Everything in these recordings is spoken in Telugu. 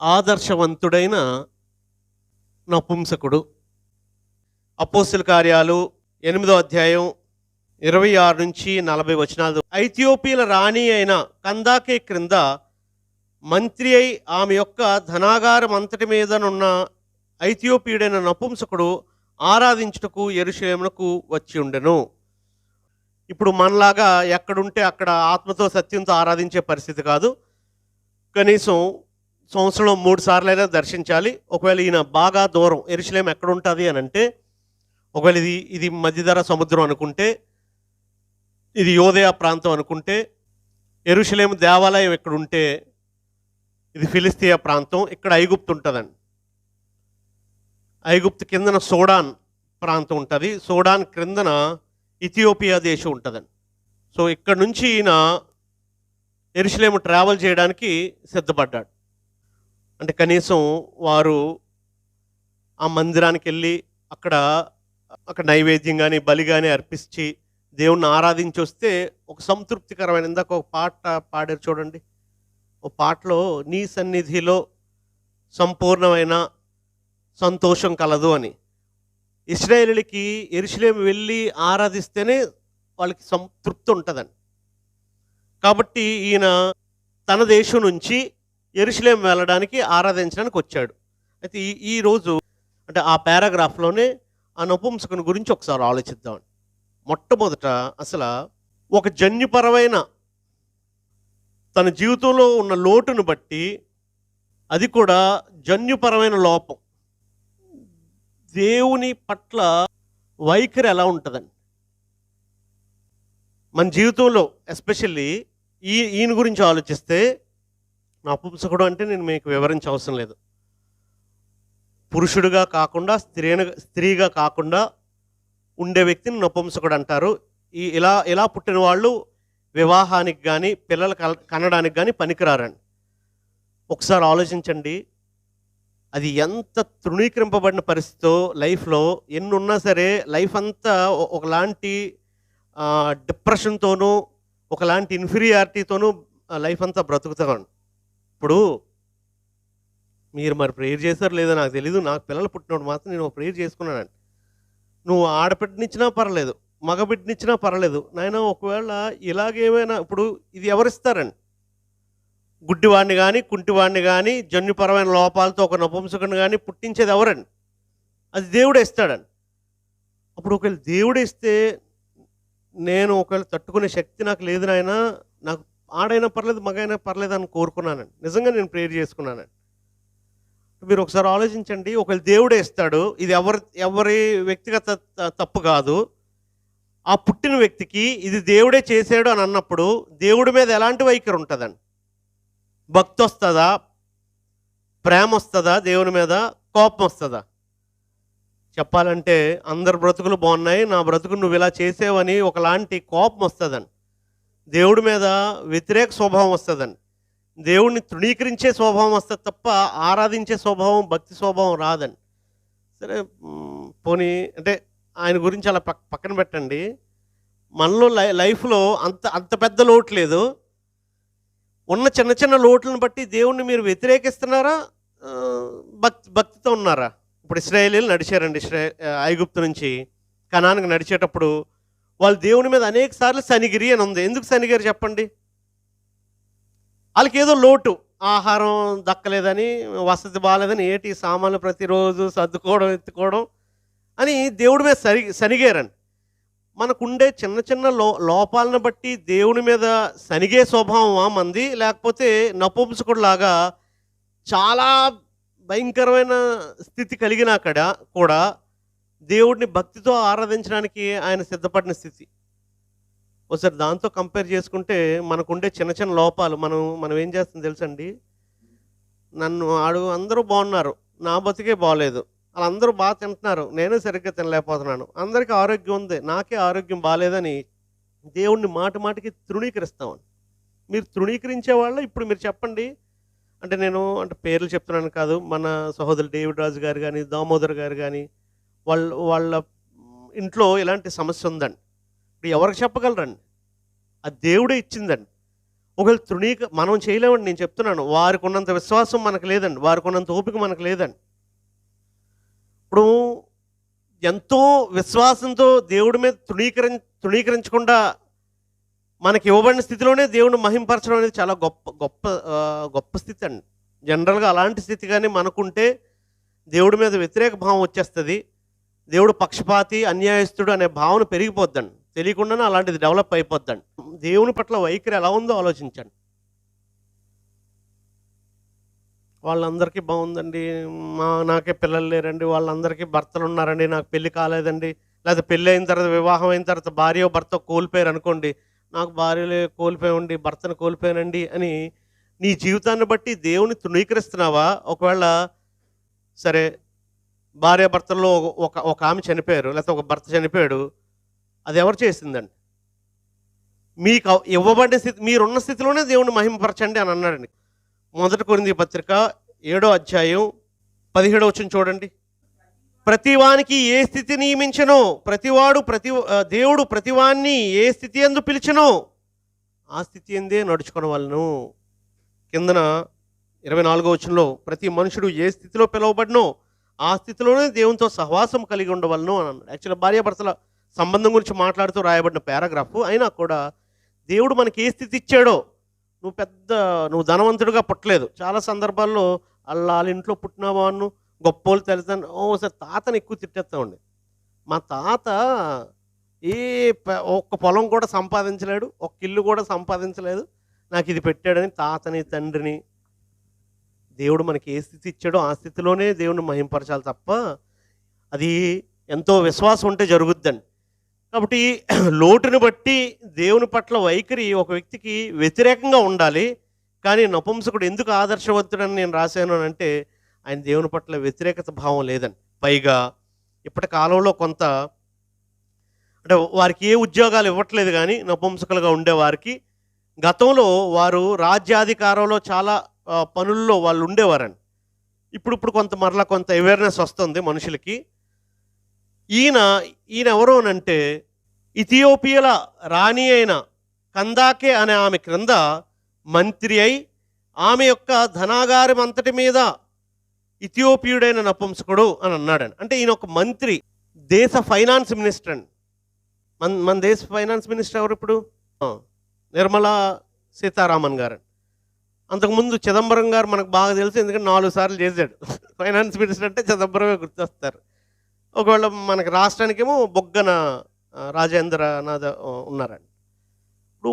ఆదర్శవంతుడైన నపుంసకుడు. అపోస్తల కార్యాలు 8వ అధ్యాయం 26-40 వచనాలు. ఐథియోపియల రాణి అయిన కందాకే క్రింద మంత్రి అయి ఆమె యొక్క ధనాగారం అంతటి మీదనున్న ఐథియోపియుడైన నపుంసకుడు ఆరాధించుటకు యెరూషలేమునకు వచ్చి ఉండెను. ఇప్పుడు మనలాగా ఎక్కడుంటే అక్కడ ఆత్మతో సత్యంతో ఆరాధించే పరిస్థితి కాదు. కనీసం సంవత్సరంలో 3 సార్లైనా దర్శించాలి. ఒకవేళ ఈయన బాగా దూరం, యెరూషలేం ఎక్కడ ఉంటుంది అని అంటే, ఒకవేళ ఇది మధ్యధరా సముద్రం అనుకుంటే, ఇది యోదయ ప్రాంతం అనుకుంటే, యెరూషలేం దేవాలయం ఎక్కడుంటే ఇది ఫిలిస్తీయ ప్రాంతం, ఇక్కడ ఐగుప్తు ఉంటుందండి. ఐగుప్తు కిందన సోడాన్ ప్రాంతం ఉంటుంది, సోడాన్ క్రిందన ఇథియోపియా దేశం ఉంటుందండి. సో ఇక్కడ నుంచి ఈయన యెరూషలేము ట్రావెల్ చేయడానికి సిద్ధపడ్డాడు. అంటే కనీసం వారు ఆ మందిరానికి వెళ్ళి అక్కడ నైవేద్యం కానీ బలి కానీ అర్పించి దేవుణ్ణి ఆరాధించి వస్తే ఒక సంతృప్తికరమైన, ఇందాక ఒక పాట పాడారు చూడండి, ఒక పాటలో నీ సన్నిధిలో సంపూర్ణమైన సంతోషం కలదు అని. ఇశ్రాయేలులకి యెరూషలేము వెళ్ళి ఆరాధిస్తేనే వాళ్ళకి సంతృప్తి ఉంటుందండి. కాబట్టి ఈయన తన దేశం నుంచి యెరూషలేం వెళ్ళడానికి ఆరాధించడానికి వచ్చాడు. అయితే ఈరోజు అంటే ఆ పారాగ్రాఫ్లోనే ఆ నపుంసకుని గురించి ఒకసారి ఆలోచిద్దామండి. మొట్టమొదట అసలు ఒక జన్యుపరమైన తన జీవితంలో ఉన్న లోటును బట్టి, అది కూడా జన్యుపరమైన లోపం, దేవుని పట్ల వైఖరి ఎలా ఉంటుందండి మన జీవితంలో. ఎస్పెషల్లీ ఈయన గురించి ఆలోచిస్తే, నపుంసకుడు అంటే నేను మీకు వివరించవసరం లేదు. పురుషుడిగా కాకుండా స్త్రీగా కాకుండా ఉండే వ్యక్తిని నపుంసకుడు అంటారు. ఇలా పుట్టిన వాళ్ళు వివాహానికి కానీ పిల్లలు కనడానికి కానీ పనికిరారండి. ఒకసారి ఆలోచించండి, అది ఎంత తృణీకరింపబడిన పరిస్థితితో లైఫ్లో ఎన్ని ఉన్నా సరే లైఫ్ అంతా ఒకలాంటి డిప్రెషన్తోనూ ఒకలాంటి ఇన్ఫీరియారిటీతోనూ లైఫ్ అంతా బ్రతుకుతామండి. ఇప్పుడు మీరు మరి ప్రేయర్ చేశారు లేదో నాకు తెలీదు, నాకు పిల్లలు పుట్టినప్పుడు మాత్రం నేను ప్రేయర్ చేసుకున్నానండి. నువ్వు ఆడబిడ్డనిచ్చినా పర్లేదు, మగబిడ్డనిచ్చినా పర్లేదు నాయన, ఒకవేళ ఇలాగేమైనా, ఇప్పుడు ఇది ఎవరిస్తారండి? గుడ్డివాడిని కానీ కుంటివాడిని కానీ జన్యుపరమైన లోపాలతో ఒక నపుంసకుని కానీ పుట్టించేది ఎవరండి? అది దేవుడే ఇస్తాడండి. అప్పుడు ఒకవేళ దేవుడే ఇస్తే నేను ఒకవేళ తట్టుకునే శక్తి నాకు లేదు నాయన, నాకు ఆడైనా పర్లేదు మగైనా పర్లేదు అని కోరుకున్నానండి. నిజంగా నేను ప్రేయర్ చేసుకున్నానండి. మీరు ఒకసారి ఆలోచించండి, ఒకవేళ దేవుడే ఇస్తాడు, ఇది ఎవరి వ్యక్తిగత తప్పు కాదు. ఆ పుట్టిన వ్యక్తికి ఇది దేవుడే చేసాడు అని అన్నప్పుడు దేవుడి మీద ఎలాంటి వైఖరి ఉంటుందండి? భక్తి వస్తుందా? ప్రేమ వస్తుందా? దేవుని మీద కోపం వస్తుందా? చెప్పాలంటే అందరి బ్రతుకులు బాగున్నాయి, నా బ్రతుకు నువ్వు ఇలా చేసేవని ఒకలాంటి కోపం వస్తుందండి. దేవుడి మీద వ్యతిరేక స్వభావం వస్తుందండి. దేవుడిని తృణీకరించే స్వభావం వస్తుంది తప్ప ఆరాధించే స్వభావం, భక్తి స్వభావం రాదండి. సరే పోనీ అంటే ఆయన గురించి అలా పక్కన పెట్టండి. మనలో లైఫ్లో అంత పెద్ద లోటు లేదు. ఉన్న చిన్న చిన్న లోట్లను బట్టి దేవుణ్ణి మీరు వ్యతిరేకిస్తున్నారా, భక్తితో ఉన్నారా? ఇప్పుడు ఇశ్రాయేలీలు నడిచారండి, ఐగుప్తు నుంచి కనానికి నడిచేటప్పుడు వాళ్ళు దేవుని మీద అనేక సార్లు సనిగిరి అని ఉంది. ఎందుకు సనిగారు చెప్పండి? వాళ్ళకి ఏదో లోటు, ఆహారం దక్కలేదని, వసతి బాగాలేదని, ఏటి సామాన్లు ప్రతిరోజు సర్దుకోవడం ఎత్తుకోవడం అని దేవుడి మీద సనిగారండి. మనకుండే చిన్న చిన్న లోపాలను బట్టి దేవుని మీద సనిగే స్వభావమా మంది, లేకపోతే నపుంసకుడిలాగా చాలా భయంకరమైన స్థితి కలిగిన అక్కడ కూడా దేవుడిని భక్తితో ఆరాధించడానికి ఆయన సిద్ధపడిన స్థితి? ఒకసారి దాంతో కంపేర్ చేసుకుంటే మనకుండే చిన్న చిన్న లోపాలు మనం ఏం చేస్తుంది తెలుసండి? అందరూ బాగున్నారు, నా బతికే బాగలేదు, వాళ్ళందరూ బాగా తింటున్నారు, నేనే సరిగ్గా తినలేకపోతున్నాను, అందరికీ ఆరోగ్యం ఉంది, నాకే ఆరోగ్యం బాగాలేదని దేవుణ్ణి మాటికి తృణీకరిస్తామని. మీరు తృణీకరించే వాళ్ళు ఇప్పుడు మీరు చెప్పండి. అంటే నేను పేర్లు చెప్తున్నాను కాదు, మన సహోదరు డేవిడ్ రాజు గారు కానీ దామోదర్ గారు కానీ వాళ్ళ ఇంట్లో ఇలాంటి సమస్య ఉందండి. ఇప్పుడు ఎవరికి చెప్పగలరండి? అది దేవుడే ఇచ్చిందండి. ఒకవేళ మనం చేయలేమండి, నేను చెప్తున్నాను. వారికి ఉన్నంత విశ్వాసం మనకు లేదండి, వారికి ఉన్నంత ఓపిక మనకు లేదండి. ఇప్పుడు ఎంతో విశ్వాసంతో దేవుడి మీద తృణీకరించకుండా మనకి ఇవ్వబడిన స్థితిలోనే దేవుని మహింపరచడం అనేది చాలా గొప్ప గొప్ప గొప్ప స్థితి అండి. జనరల్గా అలాంటి స్థితి కానీ మనకుంటే దేవుడి మీద వ్యతిరేక భావం వచ్చేస్తుంది. దేవుడు పక్షపాతి, అన్యాయస్తుడు అనే భావన పెరిగిపోద్దండి. తెలియకుండానే అలాంటిది డెవలప్ అయిపోద్దండి. దేవుని పట్ల వైఖరి ఎలా ఉందో ఆలోచించండి. వాళ్ళందరికీ బాగుందండి, నాకే పిల్లలు లేరండి, వాళ్ళందరికీ భర్తలు ఉన్నారండి, నాకు పెళ్ళి కాలేదండి, లేదా పెళ్ళి అయిన తర్వాత వివాహం అయిన తర్వాత భార్య భర్త కోల్పోయారు అనుకోండి, నాకు భార్యలే కోల్పోయామండి, భర్తను కోల్పోయానండి అని నీ జీవితాన్ని బట్టి దేవుని తృణీకరిస్తున్నావా? ఒకవేళ సరే భార్య భర్తల్లో ఒక ఆమె చనిపోయారు, లేకపోతే ఒక భర్త చనిపోయాడు, అది ఎవరు చేసిందండి? మీకు ఇవ్వబడిన స్థితి, మీరున్న స్థితిలోనే దేవుని మహిమపరచండి అని అన్నాడండి. 1 కొరింథీ పత్రిక 7వ అధ్యాయం 17వ వచనం చూడండి. ప్రతివానికి ఏ స్థితి నియమించనో దేవుడు ప్రతివాన్ని ఏ స్థితి యందు పిలిచెనో ఆ స్థితి ఎందే నడుచుకొనవలెను. కిందన 24వ వచనంలో ప్రతి మనుషుడు ఏ స్థితిలో పిలువబడినో ఆ స్థితిలోనే దేవునితో సహవాసం కలిగి ఉండవలను అని అన్నాడు. యాక్చువల్గా భార్యాభర్తల సంబంధం గురించి మాట్లాడుతూ రాయబడిన పారాగ్రాఫ్. అయినా కూడా దేవుడు మనకి ఏ స్థితి ఇచ్చాడో, నువ్వు ధనవంతుడిగా పుట్టలేదు. చాలా సందర్భాల్లో వాళ్ళ ఇంట్లో పుట్టిన వాడిను గొప్పోళ్ళు తెలుస్తాను. ఒకసారి తాతని ఎక్కువ తిట్టేస్తామండి. మా తాత ఒక్క పొలం కూడా సంపాదించలేడు, ఒక్క ఇల్లు కూడా సంపాదించలేదు, నాకు ఇది పెట్టాడని తాతని తండ్రిని. దేవుడు మనకి ఏ స్థితి ఇచ్చాడో ఆ స్థితిలోనే దేవుని మహింపరచాలి తప్ప అది ఎంతో విశ్వాసం ఉంటే జరుగుద్దండి. కాబట్టి లోటుని బట్టి దేవుని పట్ల వైఖరి ఒక వ్యక్తికి వ్యతిరేకంగా ఉండాలి. కానీ నపుంసకుడు ఎందుకు ఆదర్శవంతుడని నేను రాశాను అని అంటే, ఆయన దేవుని పట్ల వ్యతిరేకత భావం లేదండి. పైగా ఇప్పటి కాలంలో కొంత అంటే వారికి ఏ ఉద్యోగాలు ఇవ్వట్లేదు, కానీ నపుంసకులుగా ఉండేవారికి గతంలో వారు రాజ్యాధికారంలో చాలా పనుల్లో వాళ్ళు ఉండేవారండి. ఇప్పుడు కొంత మరలా కొంత అవేర్నెస్ వస్తుంది మనుషులకి. ఈయన ఎవరోనంటే ఇథియోపియాల రాణి అయిన కందాకే అనే ఆమె క్రింద మంత్రి అయి ఆమె యొక్క ధనాగారం అంతటి మీద ఇథియోపియుడైన నపుంసకుడు అని అన్నాడని. అంటే ఈయన ఒక మంత్రి, దేశ ఫైనాన్స్ మినిస్టర్ అండి. మన దేశ ఫైనాన్స్ మినిస్టర్ ఎవరు ఇప్పుడు? నిర్మలా సీతారామన్ గారు. అంతకుముందు చిదంబరం గారు మనకు బాగా తెలుసు, ఎందుకంటే 4 సార్లు చేశాడు ఫైనాన్స్ మినిస్టర్. అంటే చిదంబరమే గుర్తొస్తారు. ఒకవేళ మనకి రాష్ట్రానికేమో బొగ్గన రాజేంద్రనాథ్ ఉన్నారండి. ఇప్పుడు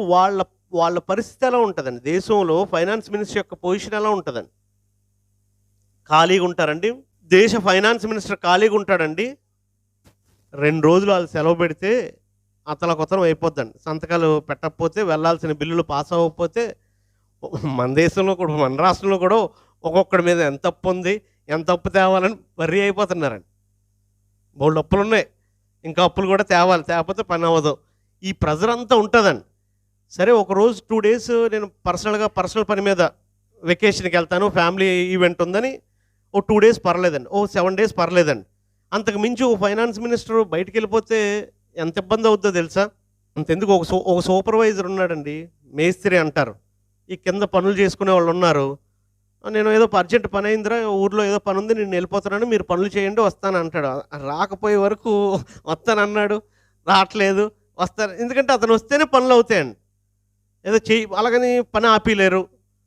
వాళ్ళ పరిస్థితి ఎలా ఉంటుందండి? దేశంలో ఫైనాన్స్ మినిస్టర్ యొక్క పొజిషన్ ఎలా ఉంటుందండి? ఖాళీగా ఉంటారండి. దేశ ఫైనాన్స్ మినిస్టర్ ఖాళీగా ఉంటాడండి. 2 రోజులు వాళ్ళు సెలవు పెడితే అతలకొతలం అయిపోద్దండి. సంతకాలు పెట్టకపోతే, వెళ్ళాల్సిన బిల్లులు పాస్ అవ్వకపోతే, మన దేశంలో కూడా మన రాష్ట్రంలో కూడా ఒక్కొక్కడి మీద ఎంత అప్పు ఉంది, ఎంత అప్పు తేవాలని వర్రీ అయిపోతున్నారండి. బోల్డ్ అప్పులు ఉన్నాయి, ఇంకా అప్పులు కూడా తేవాలి, తేకపోతే పని అవ్వదు. ఈ ప్రెజర్ అంతా ఉంటుందండి. సరే ఒకరోజు 2 డేస్ నేను పర్సనల్ పని మీద వెకేషన్కి వెళ్తాను, ఫ్యామిలీ ఈవెంట్ ఉందని 2 డేస్ పర్లేదండి, 7 డేస్ పర్లేదండి. అంతకు మించి ఫైనాన్స్ మినిస్టర్ బయటికి వెళ్ళిపోతే ఎంత ఇబ్బంది అవుతుందో తెలుసా? అంతెందుకు ఒక సూపర్వైజర్ ఉన్నాడండి, మేస్త్రి అంటారు. ఈ కింద పనులు చేసుకునే వాళ్ళు ఉన్నారు. నేను ఏదో అర్జెంట్ పని అయిందిరా, ఊర్లో ఏదో పని ఉంది, నేను వెళ్ళిపోతున్నాను, మీరు పనులు చేయండి వస్తాను అంటాడు. రాకపోయే వరకు వస్తానన్నాడు, రావట్లేదు, వస్తాను. ఎందుకంటే అతను వస్తేనే పనులు అవుతాయండి. ఏదో అలాగని పని ఆపిలేరు.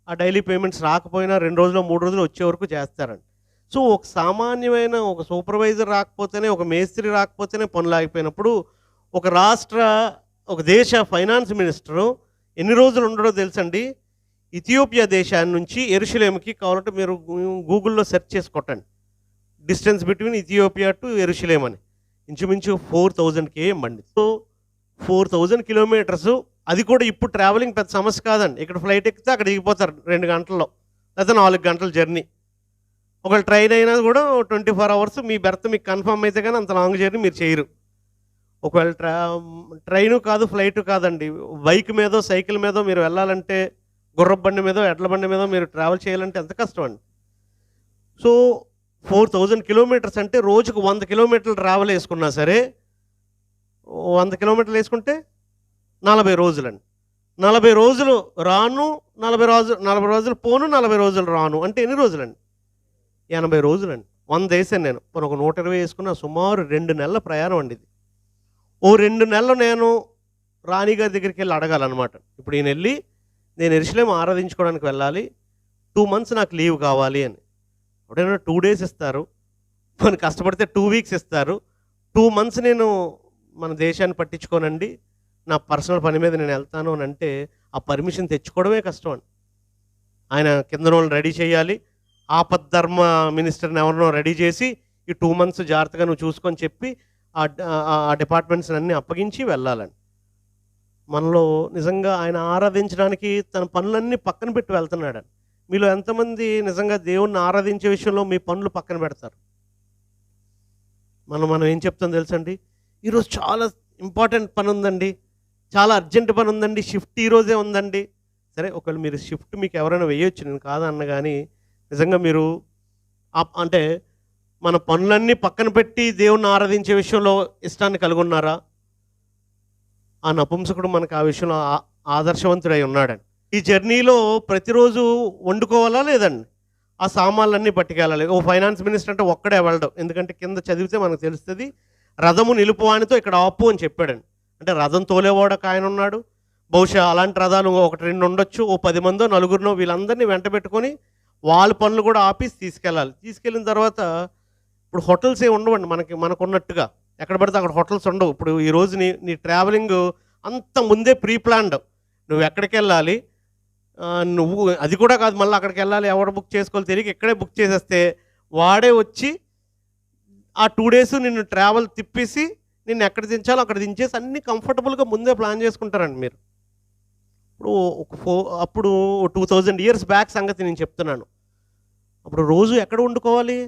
ఆ డైలీ పేమెంట్స్ రాకపోయినా 2 రోజులు 3 రోజులు వచ్చే వరకు చేస్తారండి. సో ఒక సామాన్యమైన ఒక సూపర్వైజర్ రాకపోతేనే, ఒక మేస్త్రి రాకపోతేనే పనులు ఆగిపోయినప్పుడు ఒక దేశ ఫైనాన్స్ మినిస్టరు ఎన్ని రోజులు ఉండడో తెలుసండి? ఇథియోపియా దేశాన్ని నుంచి యెరూషలేముకి, కావాలంటే మీరు గూగుల్లో సెర్చ్ చేసి కొట్టండి, డిస్టెన్స్ బిట్వీన్ ఇథియోపియా టు యెరూషలేం అని. ఇంచుమించు 4000 km అండి. So 4000 kilometres. అది కూడా ఇప్పుడు ట్రావెలింగ్ పెద్ద సమస్య కాదండి. ఇక్కడ ఫ్లైట్ ఎక్కితే అక్కడ దిగిపోతారు 2 గంటల్లో, లేదా 4 గంటల జర్నీ. ఒకవేళ ట్రైన్ అయినా కూడా 24 hours మీ బెర్త్ మీకు కన్ఫర్మ్ అయితే కానీ అంత లాంగ్ జర్నీ మీరు చేయరు. ఒకవేళ ట్రైను కాదు, ఫ్లైటు కాదండి, బైక్ మీదో సైకిల్ మీదో మీరు వెళ్ళాలంటే, గుర్రపు బండి మీదో ఎడ్ల బండి మీదో మీరు ట్రావెల్ చేయాలంటే ఎంత కష్టం అండి. సో 4000 కిలోమీటర్స్ అంటే రోజుకు 100 కిలోమీటర్లు ట్రావెల్ వేసుకున్నా సరే, 100 కిలోమీటర్లు వేసుకుంటే 40 రోజులండి. 40 రోజులు రాను, 40 రోజులు పోను, 40 రోజులు రాను. అంటే ఎన్ని రోజులండి? 80 రోజులండి. 100 ఏసాను నేను. పోనీ ఒక 120 ఏసుకున్న సుమారు 2 నెలల ప్రయాణం అండి ఇది. ఓ 2 నెలలు నేను రాణి గారి దగ్గరికెళ్ళి అడగాలనమాట. ఇప్పుడు ఈయనెళ్ళి నేను యెరూషలేము ఆరాధించుకోవడానికి వెళ్ళాలి. 2 మంత్స్ నాకు లీవ్ కావాలి అని. ఎప్పుడైనా 2 డేస్ ఇస్తారు. పోనీ కష్టపడితే 2 వీక్స్ ఇస్తారు. 2 మంత్స్ నేను మన దేశాన్ని పట్టించుకోనండి. నా పర్సనల్ పని మీద నేను వెళ్తాను అని అంటే, ఆ పర్మిషన్ తెచ్చుకోవడమే కష్టం అండి. ఆయన కిందనోళ్ళని రెడీ చేయాలి. ఆపద్ధర్మ మినిస్టర్‌ని ఎవరినో రెడీ చేసి, ఈ 2 మంత్స్ జాగ్రత్తగా నువ్వు చూసుకొని చెప్పి, ఆ డిపార్ట్మెంట్స్‌ని అన్నీ అప్పగించి వెళ్ళాలండి. మనలో నిజంగా ఆయన ఆరాధించడానికి తన పనులన్నీ పక్కన పెట్టి వెళ్తున్నాడండి. మీలో ఎంతమంది నిజంగా దేవుణ్ణి ఆరాధించే విషయంలో మీ పనులు పక్కన పెడతారు? మనం ఏం చెప్తాం తెలుసండి? ఈరోజు చాలా ఇంపార్టెంట్ పని ఉందండి, చాలా అర్జెంట్ పని ఉందండి, షిఫ్ట్ ఈరోజే ఉందండి. సరే, ఒకవేళ మీరు షిఫ్ట్ మీకు ఎవరైనా వేయొచ్చు, నేను కాదన్న కానీ నిజంగా మీరు అంటే మన పనులన్నీ పక్కన పెట్టి దేవుణ్ణి ఆరాధించే విషయంలో ఇష్టాన్ని కలిగి ఉన్నారా? ఆ నపుంసకుడు మనకు ఆ విషయంలో ఆదర్శవంతుడై ఉన్నాడండి. ఈ జర్నీలో ప్రతిరోజు వండుకోవాలా లేదండి? ఆ సామాన్లన్నీ పట్టుకెళ్ళాలి. ఓ ఫైనాన్స్ మినిస్టర్ అంటే ఒక్కడే వెళ్ళడం. ఎందుకంటే కింద చదివితే మనకు తెలుస్తుంది, రథము నిలుపువానితో ఇక్కడ ఆపు అని చెప్పాడండి. అంటే రథం తోలేవాడు ఒక ఆయన ఉన్నాడు. బహుశా అలాంటి రథాలు 1, 2 ఉండొచ్చు. ఓ 10 మందో 4గురినో వీళ్ళందరినీ వెంట పెట్టుకొని వాళ్ళ పనులు కూడా ఆపేసి తీసుకెళ్ళాలి. తీసుకెళ్ళిన తర్వాత ఇప్పుడు హోటల్స్ ఏమి ఉండవండి మనకున్నట్టుగా. ఎక్కడ పడితే అక్కడ హోటల్స్ ఉండవు. ఇప్పుడు ఈరోజు నీ ట్రావెలింగ్ అంత ముందే ప్రీ ప్లాన్డ్. నువ్వు ఎక్కడికి వెళ్ళాలి, నువ్వు అది కూడా కాదు, మళ్ళీ అక్కడికి వెళ్ళాలి, ఎవరు బుక్ చేసుకోవాలి తెలియక ఇక్కడే బుక్ చేసేస్తే వాడే వచ్చి ఆ 2 డేస్ నిన్ను ట్రావెల్ తిప్పేసి నిన్ను ఎక్కడ దించాలో అక్కడ దించేసి అన్నీ కంఫర్టబుల్గా ముందే ప్లాన్ చేసుకుంటారండి మీరు. అప్పుడు 2000 ఇయర్స్ బ్యాక్ సంగతి నేను చెప్తున్నాను. అప్పుడు రోజు ఎక్కడ వండుకోవాలి?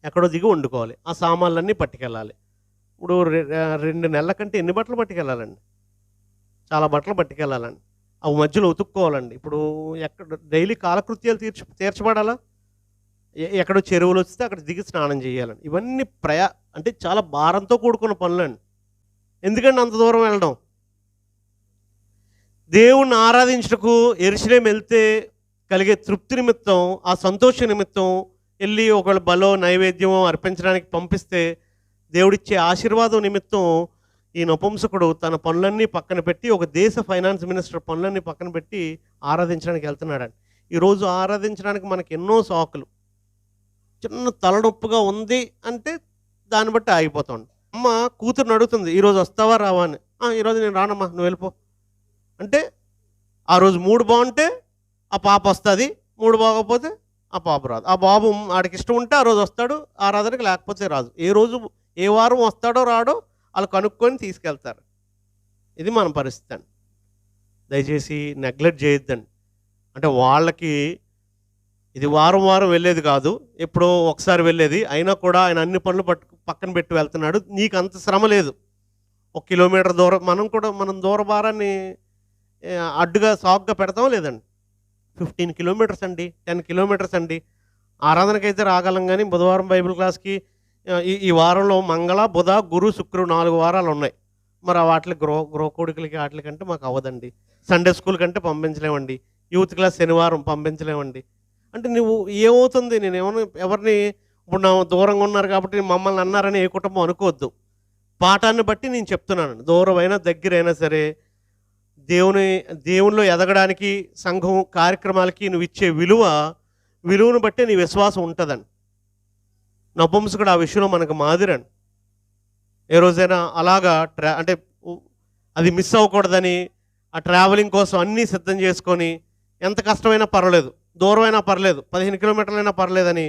ఎక్కడో దిగి వండుకోవాలి. ఆ సామాన్లన్నీ పట్టుకెళ్ళాలి. ఇప్పుడు 2 నెలల కంటే ఎన్ని బట్టలు పట్టుకెళ్ళాలండి? చాలా బట్టలు పట్టుకెళ్ళాలండి. అవి మధ్యలో ఉతుక్కోవాలండి. ఇప్పుడు డైలీ కాలకృత్యాలు తీర్చబడాలా? ఎక్కడో చెరువులు వస్తే అక్కడ దిగి స్నానం చేయాలండి. ఇవన్నీ అంటే చాలా భారంతో కూడుకున్న పనులండి. ఎందుకండి అంత దూరం వెళ్ళడం? దేవుణ్ణి ఆరాధించుటకు యెరూషలేము వెళ్తే కలిగే తృప్తి నిమిత్తం, ఆ సంతోష నిమిత్తం వెళ్ళి ఒకవేళ బలో నైవేద్యమో అర్పించడానికి పంపిస్తే దేవుడిచ్చే ఆశీర్వాదం నిమిత్తం ఈ నపుంసకుడు తన పనులన్నీ పక్కన పెట్టి, ఒక దేశ ఫైనాన్స్ మినిస్టర్ పనులన్నీ పక్కన పెట్టి ఆరాధించడానికి వెళ్తున్నాడండి. ఈరోజు ఆరాధించడానికి మనకి ఎన్నో సాకులు. చిన్న తలనొప్పిగా ఉంది అంటే దాన్ని బట్టి ఆగిపోతాం. అమ్మ కూతురుని అడుగుతుంది, ఈరోజు వస్తావా రావా అని. ఈరోజు నేను రానమ్మా, నువ్వు వెళ్ళిపో అంటే, ఆ రోజు మూడు బాగుంటే ఆ పాప వస్తుంది, మూడు బాగోకపోతే ఆ పాప రాదు. ఆ బాబు ఆడికి ఇష్టం ఉంటే ఆ రోజు వస్తాడు ఆరాధనకి, లేకపోతే రాదు. ఏ వారం వస్తాడో రాడో వాళ్ళు కనుక్కొని తీసుకెళ్తారు. ఇది మన పరిస్థితి అండి. దయచేసి నెగ్లెక్ట్ చేయొద్దండి. అంటే వాళ్ళకి ఇది వారం వెళ్ళేది కాదు, ఎప్పుడో ఒకసారి వెళ్ళేది. అయినా కూడా ఆయన అన్ని పనులు పక్కన పెట్టి వెళ్తున్నాడు. నీకు అంత శ్రమ లేదు. 1 కిలోమీటర్ దూరం మనం దూర భారాన్ని అడ్డుగా సాగ్గా పెడతాం లేదండి. 15 కిలోమీటర్స్ అండి, 10 కిలోమీటర్స్ అండి. ఆరాధనకైతే రాగలం, కానీ బుధవారం బైబిల్ క్లాస్కి ఈ వారంలో మంగళ, బుధ, గురు, శుక్రు 4 వారాలు ఉన్నాయి. మరి వాటికి గృహ కోడికలకి వాటికంటే మాకు అవ్వదండి. సండే స్కూల్ కంటే పంపించలేమండి. యూత్ క్లాస్ శనివారం పంపించలేమండి. అంటే నువ్వు ఏమవుతుంది? నేను ఎవరిని ఇప్పుడు నా దూరంగా ఉన్నారు కాబట్టి మమ్మల్ని అన్నారని ఏ కుటుంబం అనుకోవద్దు. పాఠాన్ని బట్టి నేను చెప్తున్నాను. దూరమైనా దగ్గరైనా సరే దేవునిలో ఎదగడానికి సంఘం కార్యక్రమాలకి నువ్వు ఇచ్చే విలువను బట్టే నీ విశ్వాసం ఉంటుందండి. నపుంసకుడు ఆ విషయంలో మనకు మాదిరండి. ఏ రోజైనా అలాగా అంటే అది మిస్ అవ్వకూడదని ఆ ట్రావెలింగ్ కోసం అన్నీ సిద్ధం చేసుకొని, ఎంత కష్టమైనా పర్వాలేదు, దూరమైనా పర్లేదు, 15 కిలోమీటర్లైనా పర్లేదని